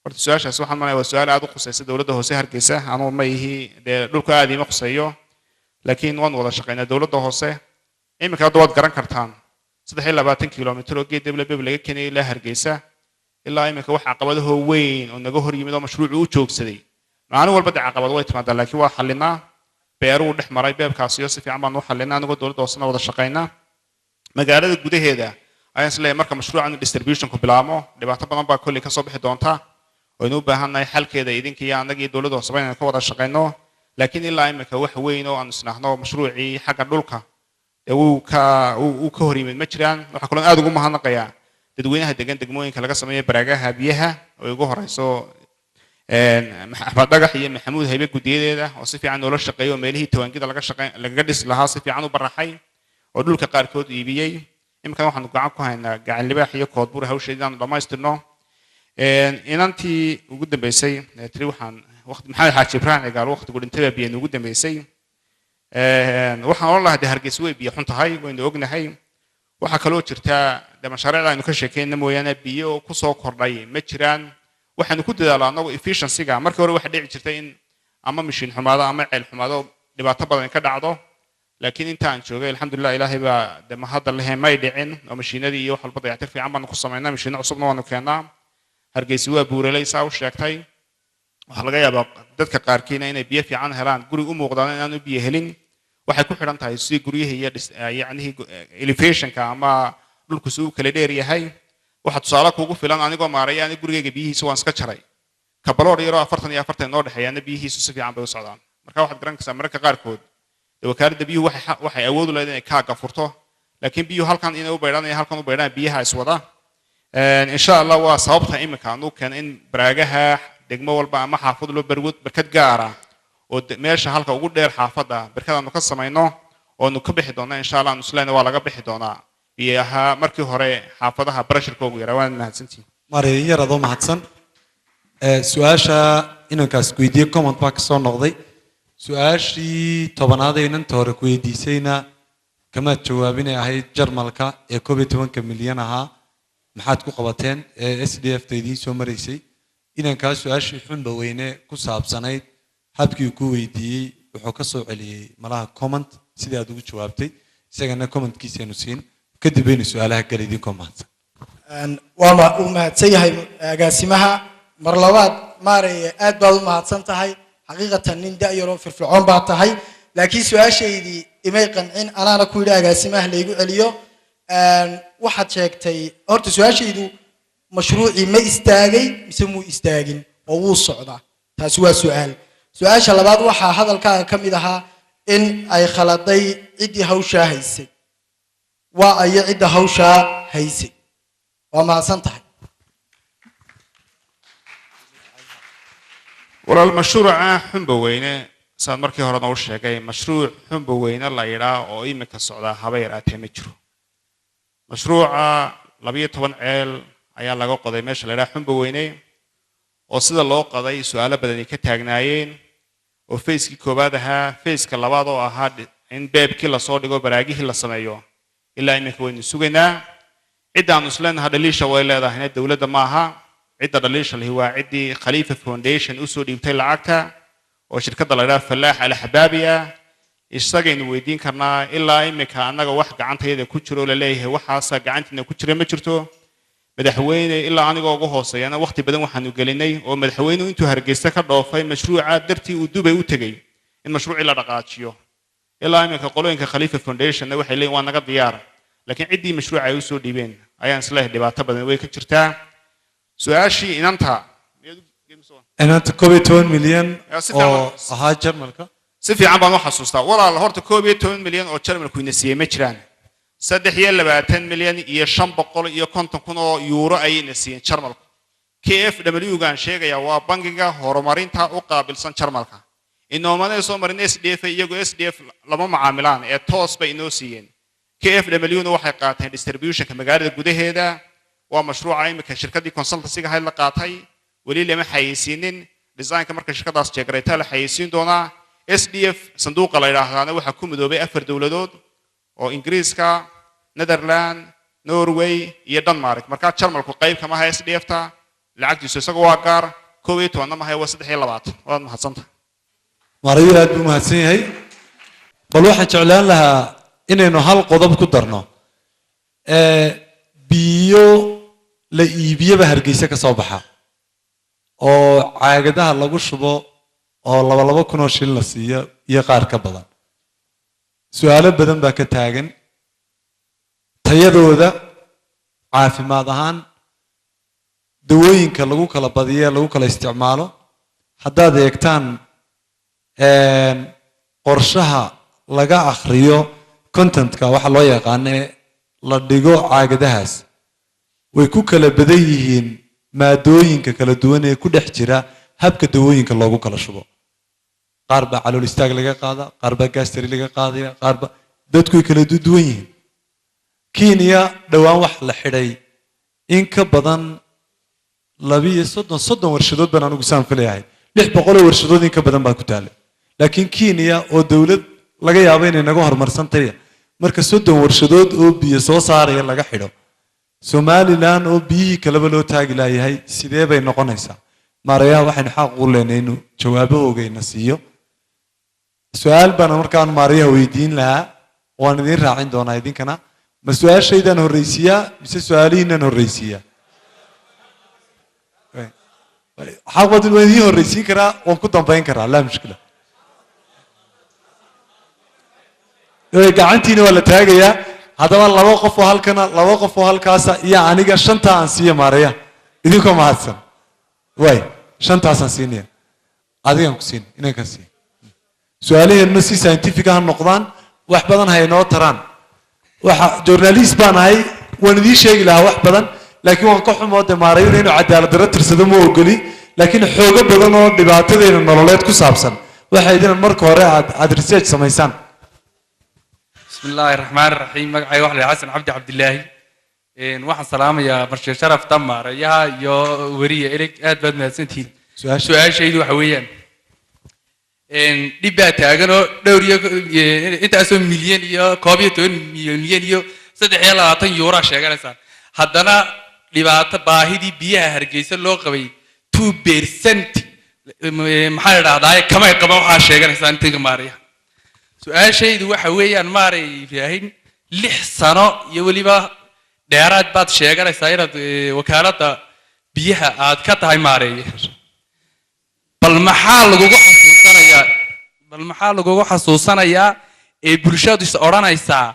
Speaker 2: horta su-aashaas waxaan manayaa waa su-aal aad u khusaysa dowladda hoose hargeysa anuu ma ihi dee dhulka aad iima khuseeyo laakiin waan wada shaqaynaa dowladda hoose iminka hadda waad garan kartaan 23 kiiloomitir oo geedeeble beeb laga keenay ilaa hargeysa ilaa iminka wax caqabadaho weyn oo naga hor yimid oo mashruucu u joogsaday maalin walba dee caqabad way timaadaa laakiin waa xalinaa beeruu dhex maray beebkaasiyo si fiican baan u xalinaa anigoo dowladda hoosena wada shaqaynaa magaalada gudaheeda ayaan isleeyahay marka mashruucan distributionku bilaabmo dhibaato badan baa kolley kasoo bixi doonta waynu u baahannahay xalkeeda idinka iyo annaga iyo dowladda hooseba inaan ka wada shaqayno laakiin ilaa iminka wax weyn oo aan isnaahno mashruucii xagga dhulka uu ka hor yimid ma jiraan waxaa kaloo aad ugu mahadnaqayaa dadweynaha degan degmooyinka laga sameeyo baraagaha biyaha oo ugu horeyso axmed dhagax iyo maxamuud haybe gudiyadeeda oo si fiican noola shaqeeyo oo meelihii tawaangida lagaga dhisi lahaa si fiican u baraxay oo dhulka qaarkood iibiyey iminkan waxaanu gacan ku haynaa gacan libaax iyo koodbuur hawsheedii aanu dhammaystirno inantii ugu dambeysay tiri waxaan maxamed xaaji ibraahim cigaal waqtigu dhintay baa biyaenu ugu dambeysay waxaan oran lahaa dee hargeysa way biyo xun tahay waynu ognahay waxaa kaloo jirtaa dee mashaariicda aynu ka sheekeyna mooyaane biyo kusoo kordhay ma jiraan waxaanu ku dadaalaa annagu efficiency-ga markii hore waxaa dhici jirtay in ama mishiin xumaado ama ceel xumaado dhibaato badan ka dhacdo laakiin inta aan joogay alxamdulilah ilaahay baa dee mahadda lehe may dhicin oo mashiinadii iyo wax walba dayactir fiican baanu ku samaynaa mashiino cusubna waanu keennaa hargeysa waa buuraley saa u sheegtay waxaa laga yaabaa dadka qaarkiina inay biyo fiican helaan guri u muuqdaan inaanu biyo helin waxay ku xidhan tahay sidii guryihii iyo yacnihii elevationka ama dhulku si uu kala dheer yahay waxa tusaale kuugu filan anigoo maaraya ani gurigayga biyihiisa waan iska jaray kabaloor yaroo 40 iyo 40 noo dhexeeyaana biyihiisu si fiican bay u socdaan marka waxaad garan kartaa mararka qaarkood wakaaladda biyuhu waxay awood u leedahay inay kaaga furto laakiin biyuhu halkan inay u baydhaan iyo halkan u baydhaan biyaha iswada insha allah waa sababta iminka aanu keena in baraagaha degmo walba ama xaafad loo barkad gaara oo meesha halka ugu dheer xaafadda barkadaanu ka samayno oonu ka bixi doonaa insha allah nusleyna waa laga bixi doonaa biyaha markii hore xaafadaha barashirkoogu yaraa waan mahadsantihiin
Speaker 1: marin yar adoo mahadsan su-aasha inankaas weydiiyey comment baa kasoo noqday su-aashii tobanaad ee inanta hore ku weydiisayna kamaad jawaabinay ahayd jarmalka ee 11 milyan ahaa maxaad ku qabateen ee SDF ta idiin soo maraysay inankaas su-aashii xunba weyne ku saabsanayd habkii ku weydiiyey wuxuu ka soo celiyey malaha comment sidii aad ugu jawaabtay isagana commentkiisaynu siin kadib aynu su-aalaha gal idinkoo mahadsan
Speaker 15: waa uu mahadsan yahay agaasimaha mar labaad maaraya aad baad u mahadsan tahay xaqiiqatan nin da'yaroo firfircoon baa tahay laakiin su-aashaydii imay qancin anaana ku yidhi agaasimaha laygu celiyo waxaad sheegtay horta su-aashaydu mashruucii ma istaagay mise muu istaagin oo wuu socdaa taasi waa su-aal su-aasha labaad waxaa hadalkaaga ka mid ahaa in ay khaladay ciddii hawshaa haysay waa ayo cidda hawshaa haysay waa mahadsan tahay
Speaker 2: walaal mashruuca xunba weyne saad markii horena u sheegay mashruuc xunba weyne la yidhaa oo imika socdaa haba yaraatee ma jiro mashruuca 12 ceel ayaa laga qoday meesha la yidhaha xunba weyne oo sida loo qoday su-aalo badani ka taagnaayeen oo fayskii koowaad ahaa fayska labaad oo ahaa in beebkii lasoo dhigo baraagihii la sameeyo ilaa imika waynu sugaynaa ciddaanu isleenaha dhaliisha way leedahayna dowladda maaha cidda dhaliisha lihi waa ciddii khaliifa foundation usoo dhiibtay lacagta oo shirkadda la yidhaha falaax alxabaabi ah isagaynu weydiin karnaa ilaa imika annaga wax gacantayada ku jiro la leeyahay waxaasa gacantiina ku jira ma jirto madaxweyne ilaa anigoo ugu hooseeyana waqti badan waxaanu gelinay oo madaxweynuhu intuu hargeysa ka dhoofay mashruuca dartii uu dubay u tegey in mashruucii la dhaqaajiyo ilaa imika qolooyinka khaliifa foundationna waxay leeyihin waa naga diyaar laakiin ciddii mashruuca ay usoo dhiibeen ayaan isleeyahay dhibaato badan way ka jirtaa su-aashii inanta
Speaker 1: 11 milyan oo ahaa jarmalka
Speaker 2: si fiican baan u xasuustaa walaal horta 11 milyan oo jarmalku ina siiyey ma jiraan 23 milyan iyo 550 kun oo euro ayayna siiyeen jarmalku KFW gaan sheegaya waa bangiga horumarinta u qaabilsan jarmalka inoomana soo marin SDF iyagu SDF lama macaamilaan ee toos bay inoo siiyeen KFW na waxay qaateen distributionka magaalada gudaheeda waa mashruuca imika shirkadii consultancy-ga hay la qaatay weli lama xayeysiinin designka marka shirkadaas jeegarayta la xayeysiin doonaa SDF sanduuqa la yiraahdaana waxa ku midoobay 4 dawladood oo Ingiriiska Netherland Norway iyo Denmark marka Jarmalku qayb kama aha SDF ta lacagtiisu isaga waa gaar 12 ma aha waa 23 waad mahadsantahay
Speaker 1: mariyo aad buu mahadsan yahay bal waxaan jeclaan lahaa inaynu hal qodob ku darno biyo la iibiyaba hargeysa ka soo baxa oo caagadaha lagu shubo oo 2 kun oo shilin la siiyo iyo qaar ka badan su'aalo badan baa ka taagan tayadooda caafimaad ahaan dawooyinka lagu kala badiyo lagu kala isticmaalo haddaad eegtaan qorshaha laga akhriyo contentka waxa loo yaqaano la dhigo caagadahaas way ku kala badan yihiin maadooyinka kala duwan ee ku dhex jira habka dawooyinka loogu kala shubo qaar baa calool istaag laga qaada qaar baa gastri laga qaadaya qaar baa dadku way kala duwan yihiin Kenya dhawaan wax la xidhay in ka badan 230 warshadood baan anigu saan filayahay 600 warshadood in ka badan baa ku taalay laakiin Kenya oo dawlad laga yaabo inay naga horumarsan tahay marka 30 warshadood oo biyo soo saaraya laga xidho Somaliland oo biyihii kalaba loo taagi laayahay sidee bay noqonaysaa maarayaha waxaan xaq u leenahay inuu jawaabahoogeena siiyo su'aal baan markaan maarayaha weydiin lahaa waan idin raacin doonaa idinkana ma su'aashaydan horeysiyaa mise su'aalihiinan horeysiyaa xaqbad waan idin horeysiin karaa waan ku dambeyn karaa laa mushkila gacantiina waa la taagayaa haddaba 2 qof oo halkana 2 qof oo halkaasa iyo aniga 5 aan siiyo maaraya idinkoo mahadsan way 5 aan siinaya adigan ku siin inaan ka siin su'aalaheena si scientific ah noqdaan wax badan hay noo taraan waxa journalist baan ahay waan idin sheegi lahaa wax badan laakiin waan ka xumoo de maarayo inuu cadaalad darro tirsado ma ogoli laakiin xoogo badan oo dhibaatadeena nololeed ku saabsan waxay idin marka hore aad research samaysaan.
Speaker 9: بسم الله الرحمن الرحيم مقعي واحد حسن عبد الله waxaan salaamayaa marshe sharaf tamar iyo wariye eleg aad baad mahadsantihiin su-aashaydu waxa weeyaan dhib baa taagan oo dhowr iyo intaasoo milyan iyo 12 milyan iyo 320 euro sheeganaysaan haddana dhibaato baahidii biyaha Hargeysa loo qabay 2% maxaa la dhahdaa kamay qaban waxaa sheeganaysaan inta maariya su-aashaydu waxa weeyaan maaray Ibrahim 6 sano iyo waliba dheeraad baad sheeganaysaa inaad wakaaladda biyaha aad ka tahay maareeye bal maxaa lagugu xasuusanayaa ee bulshadu is odhanaysaa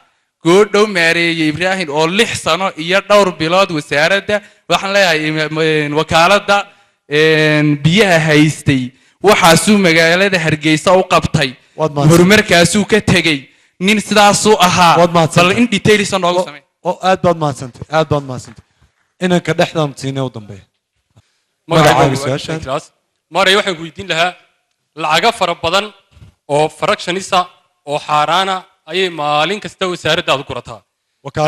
Speaker 9: goodhow maareeye Ibrahim oo 6 sano iyo dhowr bilood wasaaradda waxaan leeyahay wakaaladda biyaha haystay waxaasuu magaalada Hargeysa u qabtay horumarkaasuu ka tegey nin sidaasuu ahaa bal in details noogu samee
Speaker 1: aad baad mahadsantay inanka dhexdaan siinay u dambeeya
Speaker 10: maray waxaan ku weydiin lahaa lacaga fara badan oo fractionisa oo xaaraana ayay maalin kasta wasaaraddaadu gurataa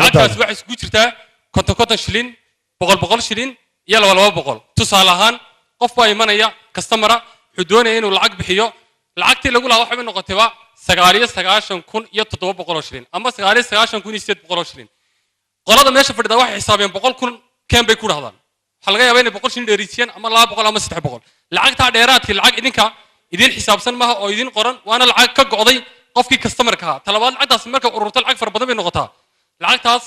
Speaker 10: lacagtaas waxay isugu jirtaa 50 shilin 100 shilin iyo 200 tusaale ahaan qof baa imanaya kastamara wuxuu doonaya inuu lacag bixiyo lacagtii lagu lahaa waxay noqotayba 9,700 shilin ama 9,700 shilin qolada meesha fadhida waxay xisaabeen 100,000 keen bay ku dhahdaan waxa laga yaabaa inay 100 shilin dheerisiiyaan ama 200 ama 300 lacagta dheeraadkii lacag idinka idin xisaabsan maaha oo idin qoran waana lacag ka go'day qofkii customer-ka ahaa talabaad lacagtaas marka ururta lacag fara badan bay noqotaa lacagtaas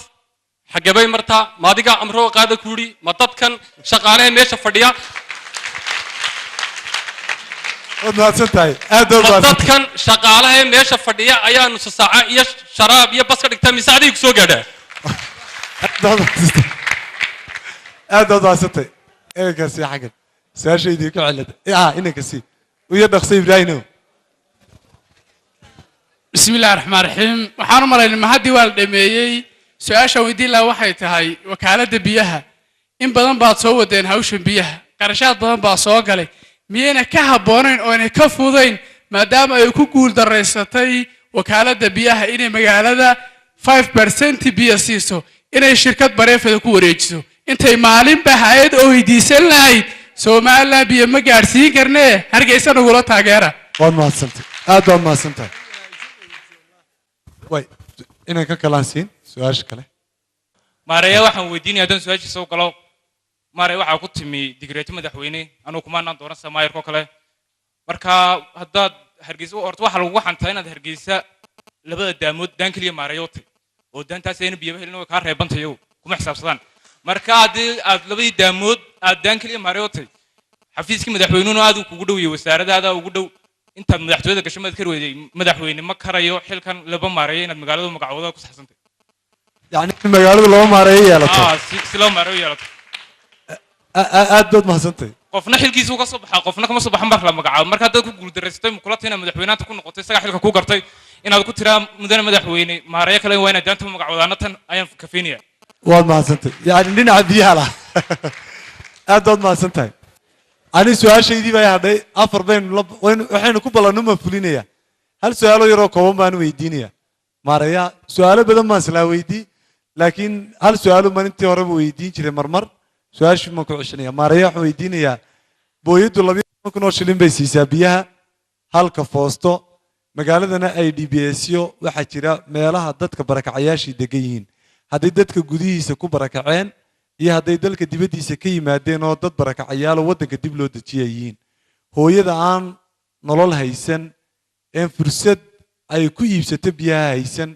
Speaker 10: xagabay martaa maadiga amro qaada ku yiri ma dadkan shaqaalaha meesha fadhiya dadkan shaqaalaha meesha fadhiya ayaa nus saaca iyo sharaab iyo bas ka dhigta misaacadii ku soo gaadha
Speaker 1: aad mahadsantay inanka sii xaggan su-aashaydii ku celada inanka sii uya dhaqsay Ibrahim
Speaker 11: بسم الله الرحمن الرحيم waxaan u malaynaa ma hadii waa la dhameeyay su-aasha weydiin lahaa waxay tahay wakaaladda biyaha in badan baad soo wadeen hawshan biyaha qarashaad badan baa soo galay miyayna ka habboonayn oo inay ka fudayn maadaama ay ku guul daraysatay wakaaladda biyaha inay magaalada 5% biyo siiso inay shirkad bareefada ku wareejiso intay maalinba hay'ad oo weydiisan lahayd Soomaaliland biyo ma gaarsiin karnee Hargeysa nagula taageera
Speaker 1: waad mahadsantay aad baad mahadsantay way inaan ka kalaansiin su-aasha kale
Speaker 12: maareeya waxaan weydiinayaa haddaan su-aashiisa u galo maareey waxaa ku timi digreeto madaxweyne anugu kumaanaan dooran samaayirkoo kale marka haddaad Hargeysa horta waxaa lagugu xantaa inaad Hargeysa labada daamood daan keliya maareeyo tay oo daantaas ayna biyo helin oo kaa reebantay iyagu kuma xisaabsadaan marka haddii aad labadii daamood aad daan keliya maareeyo tay xafiiskii madaxweynuhuna aad kugu dhow iyo wasaaradaada ugu dhow intaad madaxtooyada gasho maad kar weeday madaxweyne ma karayo xilkan laba maareeyo inaad magaalada magacooda ku saxsantay
Speaker 1: يعني magaalada loo maareeyo yeelato
Speaker 12: si loo maareeyo yeelato
Speaker 1: aad baad mahadsantay
Speaker 12: qofna xilkiisa uu ka soo baxaa qofna kama soo baxan mar la magacaabo marka dad ku guuldareystay mukulatiina madaxweynaha ku noqotay isaga xilka ku gartay inaad ku tiraa mudane madaxweyne maareeyo kale waa inaad daanta magacoodaana tan ayaan kafeynaya
Speaker 1: waad mahadsantay yani dhinaca biyaha la aad baad mahadsantahay ani su-aashaydii baa hadhay afar waxaynu ku ballanno ma fulinaya hal su-aalo yaroo kooban baan weydiinaya maareeya su-aalo badan baan islaa weydii laakiin hal su-aalo maan intii horeba weydiin jiray marmar su-aashii maan ku ceshanaya maareeya waxaan weydiinayaa booyaddu 2,000 oo shilin bay siisaa biyaha halka foosto magaaladana ay DBSyo waxaa jira meelaha dadka barakacayaashii degan yihiin hadday dadka gudihiisa ku barakaceen iyo hadday dalka dibaddiisa ka yimaadeen oo dad barakacayaal oo waddanka dib loo dejiya yihiin hooyada aan nolol haysan een fursad ay ku iibsato biyaha haysan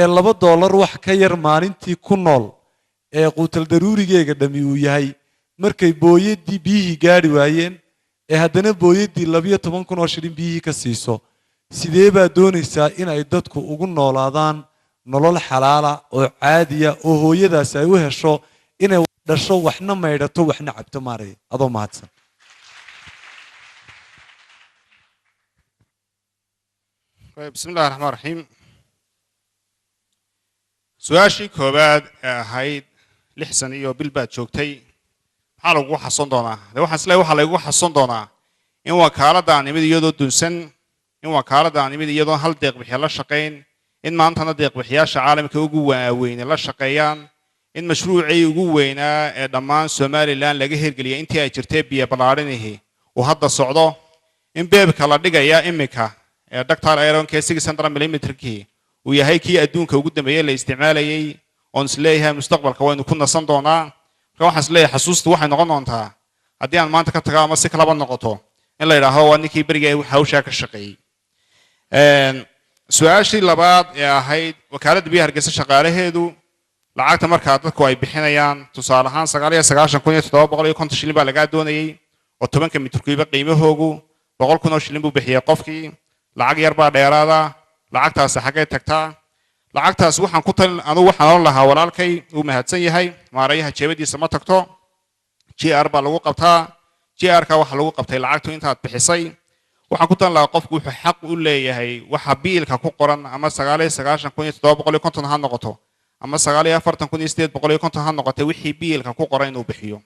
Speaker 1: ee $2 wax ka yar maalintii ku nool ee quutal daruurigeega dhami uu yahay markay booyadii biyihii gaari waayeen ee haddana booyadii 12,000 oo shilin biyihii ka siiso sidee baa doonaysaa in ay dadku ugu noolaadaan nolol xalaala oo caadiya oo hooyadaas ay u hesho inay dhasho waxna maydhato waxna cabto maaray adoo mahadsan
Speaker 2: بسم الله الرحمن الرحيم سؤاشي كوباد هاي لحسن إيو بالباد شوكتي maxaa lagu xason doonaa de waxaan isleeyahay waxaa lagu xason doonaa in wakaaladda aan imid iyadoo dunsan in wakaaladda aan imid iyadoo hal deeqbixiya la shaqayn in maantana deeqbixiyaasha caalamka ugu waaweyne la shaqeeyaan in mashruucii ugu weynaa ee dhammaan somalilan laga hirgeliyay intii ay jirtay biyo ballaadhinihii uu hadda socdo in beebka la dhigaya iminka ee ductile ironkee 600 milimeterkii uu yahay kii adduunka ugu dambeeyey la isticmaalayay oon isleeyahay mustaqbalka waynu ku nasan doonaa marka waxaan isleeyahay xasuustu waxay noqon doontaa haddii aan maanta ka tago ama si kalaba noqoto in la yidhaahdo waa ninkii beriga hawshaa ka shaqeeyey su-aashii labaad ee ahayd wakaaladda biyaha hargeysa shaqaalaheedu lacagta markaa dadku ay bixinayaan tusaale ahaan 9,750 shilin baa lagaa doonayay oo 10 mitirkiiba qiimahoogu 100,000 oo shilin buu bixiyay qofkii lacag yar baa dheeraada lacagtaasi xaggee tagtaa lacagtaas waxaan ku talin anugu waxaan oran lahaa walaalkay uu mahadsan yahay maarayaha jeebadiisa ma tagto GR baa lagu qabtaa GR-ka waxa lagu qabtay lacagtu intaad bixisay waxaan ku talin lahaa qofku wuxuu xaq u leeyahay waxa biilka ku qoran ama 9,750 ha noqoto ama 9,450 ha noqotay wixii biilka ku qoran inuu bixiyo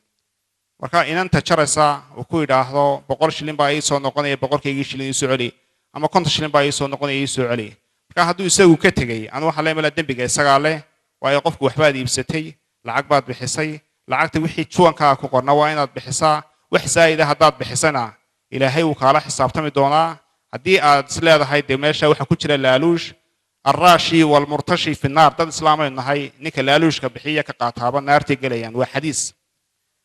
Speaker 2: marka inanta jaraysa uu ku yidhaahdo 100 shilin baa ii soo noqonaya 100kaygii shilin ii soo celi ama 50 shilin baa ii soo noqonaya ii soo celi marka hadduu isagu ka tegay anu waxaan leeyahay dembiga isagaa leh waayo qofku waxbaad iibsatay lacag baad bixisay lacagta wixii juwankaa ku qorna waa inaad bixisaa wax saa'ida haddaad bixisana ilaahay wuu kaala xisaabtami doonaa haddii aad is leedahay dee meesha waxaa ku jira laaluush الراشي والمرتشي في النار dad islaam ay nahay ninka laaluushka bixiya ka qaataaba naartay galayaan waa xadiis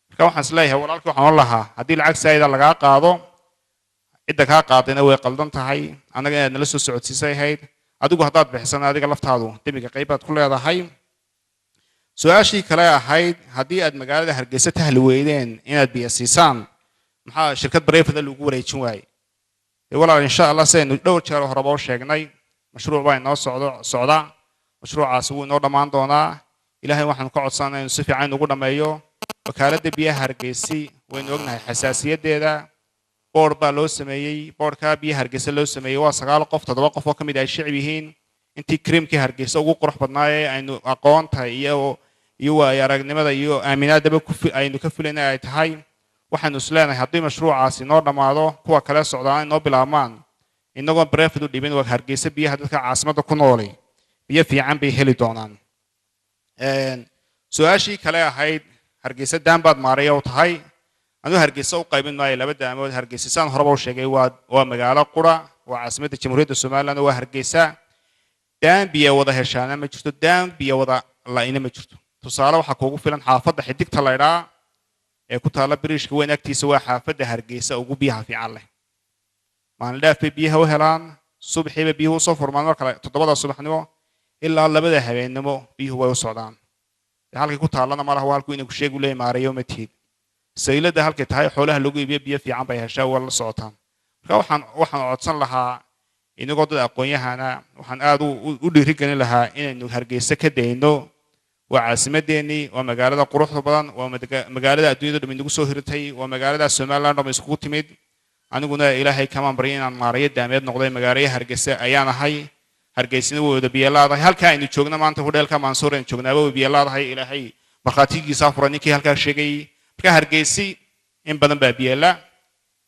Speaker 2: marka waxaan isleeyahay walaalkii waxaan lahaa haddii lacag saayida lagaa qaado cidda kaa qaadayna way qaldan tahay anaga inaad nala soo socodsiisay ahayd adigu haddaad bixisana adiga laftaadu dembiga qaybaad ku leedahay su-aashii kale ahayd haddii aad magaalada hargeysa tahli weydeen inaad biyo siisaan maxaa shirkad bareefada lagu wareejin waayey walaal insha allah sidaynu dhowr jeer horeba u sheegnay mashruuc baa inoo socda mashruucaasi wuu inoo dhammaan doonaa ilaahay waxaan ka codsanaa inuu si fiican ugu dhammeeyo wakaaladda biyaha hargeysi waynu ognahay xasaasiyaddeeda board baa loo sameeyey boardka biyaha hargeysa loo sameeyey waa 9 qof 7 qof oo ka mid ay shicib yihiin intii creamkii hargeysa ugu qurux badnaayay aynu aqoonta iyo waay aragnimada iyo aaminaadaba aynu ka filayna ay tahay waxaanu isleenahay haddii mashruucaasi inoo dhammaado kuwa kale socdaan inoo bilaabmaan inagoo bareefad u dhibin waa hargeysa biyaha dadka caasimadda ku noolay biyo fiican bay heli doonaan su-aashii kale ahayd hargeysa daan baad maaraya u tahay anuu hargeysa u qaybin maayo 2 daamood hargeysa saan horeba u sheegay waa magaalo qura waa caasimadda jamhuuriyadda somaliland waa hargeysa daan biyo wada heshaana ma jirto daan biyo wada la'ina ma jirto tusaale waxaa kuugu filan xaafadda xidigta laydhaa ee ku taalla biriishka weyn agtiisa waa xaafadda hargeysa ugu biyaha fiican leh maalin dhaaf bay biyaha u helaan subaxiiba biyuhu usoo furmaan marka 7 subaxnimo ilaa 2 habeennimo biyuhu way u socdaan halkay ku taallana malaha waa halku inay ku sheegu leeyahay maareeyo ma tihid sayladda halkay tahay xoolaha lagu iibiyo biyo fiican bay heshaa waa la socotaan marka waxaan codsan lahaa inagoo dad aqoon-yahana waxaan aad u dhiirigelin lahaa inaynu hargeysa ka dayno waa caasimadeennii waa magaalada quruxda badan waa magaalada adduunyada dham inagu soo hiritay waa magaalada somaliland dham iskugu timid aniguna ilaahay kamaan baryo inaan maarayo daameed noqday magaalaya hargeysa ayaan ahay hargeysina way wada biyo laadahay halka aynu joogno maanta hudheelka mansuur aynu joognaaba way biyo laadahay ilaahay markhaatigiisa furan ninkii halkaa sheegay marka hargeysi in badan baa biyo la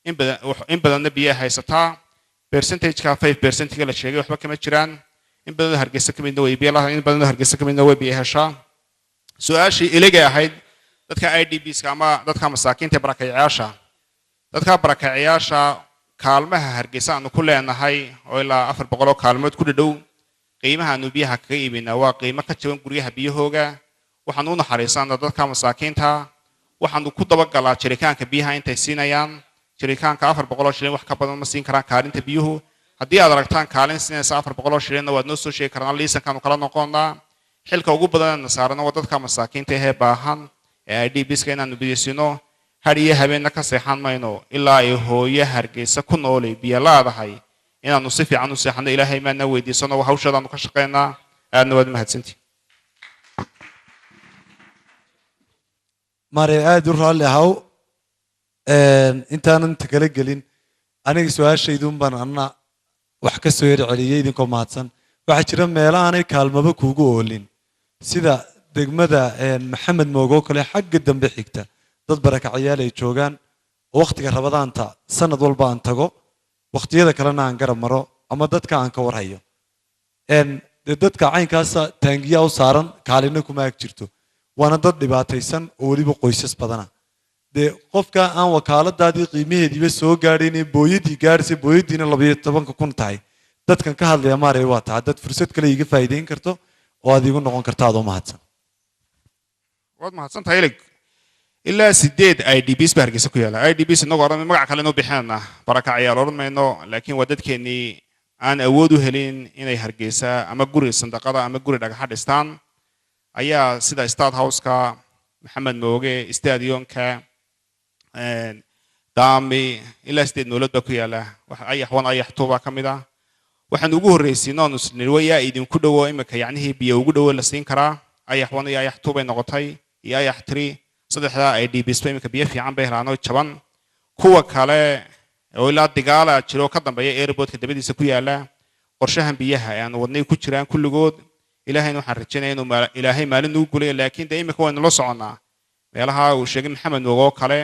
Speaker 2: in badanna biyo haysataa percentage-ka 5% la sheegay waxba kama jiraan in badan hargeysa ka midna way biyo laadahay in badan hargeysa ka midna way biyo heshaa su-aashii iligay ahayd dadka IDPs-ka ama dadka masaakiinta barakacayaasha dadka barakacayaasha kaalmaha hargeysa aanu ku leenahay oo ilaa 400 oo kaalmood ku dhadhow qiimaha aanu biyaha kaga iibinaa waa qiimo ka jaban guryaha biyahooga waxaan u naxariisanaa dadka masaakiinta waxaanu ku dabagalaa jiritaanka biyaha intay siinayaan jiritaanka 400 shilin wax ka badan ma siin karaan kaalinta biyuhu haddii aad aragtaan kaalin siinaysa 400 shilin waad noo soo sheegi karnaa liisankaanu kala noqonnaa xilka ugu badan na saarana waa dadka masaakiinta ee baahan ee IDPs-ka inaanu biyasiino hadiye habeenna ka seexan mayno ilaa ay hooyo hargeysa ku noolay biyo laadahay inaanu si fiican u seexano ilaahay maana weydiisano hawshadaanu ka shaqeynaa aadna waad mahadsantihiin
Speaker 1: mare aad u raalli ahaw intaanan inta kala gelin aniga su-aashayduun baan anna wax ka soo yar celiyey idinkoo mahadsan waxaa jira meelo aanay kaalmaba kuugu oolin sida degmada maxamed moogoo kale xagga dambe xigta dad barakacayaal ay joogaan oo waqtiga rabadaanta sanad walba aan tago waqtiyada kalena aan garab maro ama dadka aan ka warhayo dee dadka caynkaasa taangiyaa u saaran kaalina kuma ag jirto waana dad dhibaataysan oo weliba qoysas badana dee qofka aan wakaaladaadii qiimaheediiba soo gaadhayn booyadii gaadhsay booyadiina 12,000 tahay dadkan ka hadlaya maaray waa tahay dad fursad kale iga faa'iideyn karto oo aad igu noqon karta adoo mahadsan
Speaker 2: waad mahadsantahay ilig ilaa 8 IDPs baa Hargeysa ku yaala IDPs inagoo oran magac kale inoo bixinayna barakacayaal oran mayno laakiin waa dadkeenii aan awood u helin inay Hargeysa ama guri sandaqada ama guri dhagax dhistaan ayaa sida State House-ka Maxamed Mooge Stadionka daami ilaa 8 noolad baa ku yaala wax ayax tuuba kamid ah waxaan ugu horeysiinoo nusnir way idinku dhawo imika yacnii biyo ugu dhawo la siin karaa ayax iyo ayax tuuba noqotay iyo ayax 3 saddexda IDPs bay imika biyo fiican bay helaan oo jaban kuwa kale oo ilaa digaala jiro ka dambeeya airport-ka dabadiisa ku yaala qorshahan biyaha aan wadnay ku jiraan kulligood ilaahayna waxaan rajaynayaa inuu ilaahay maalin ugu guleeyo laakiin de imika waynu la soconaa meelaha uu sheegay Maxamed Mooge oo kale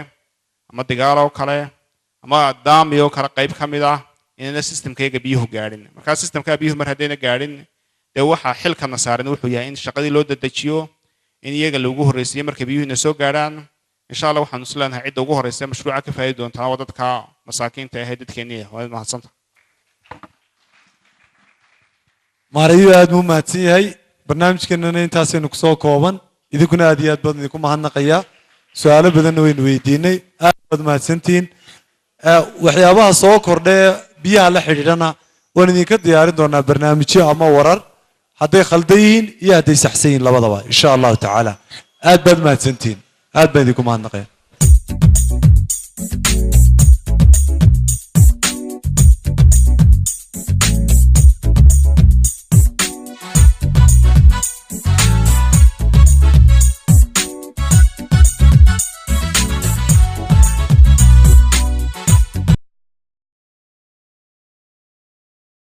Speaker 2: ama digaala oo kale ama daami oo kale qayb ka mid ah inayna systemkayga biyuhu gaadhin marka systemka biyuhu mar haddayna gaadhin dee waxa xilkana saaran wuxuu yahay in shaqadii loo dedejiyo in iyaga lagu horeysiyo markay biyuhuna soo gaadhaan insha Allah waxaan isla leenahay cidda ugu horeysa mashruuca ka faa'iido doonta waa dadka masaakiinta ah dadkeenii waa mahadsantahay
Speaker 1: maarayo aad mu mahadsan yahay barnaamijkeennana intaasaynu ku soo kooban idinkuna aad iyo aad badan idinku mahadnaqayaa su'aalo badanna waynu weydiinay aad baad mahadsantihiin waxyaabaha soo kordhee biyaha la xidhiidhana waan idinka diyaarin doonaa barnaamijyo ama warar hadday khaldan yihiin iyo hadday saxsan yihiin labadaba insha allahu tacaala aad baad mahadsantihiin aad baan idinku mahadnaqaya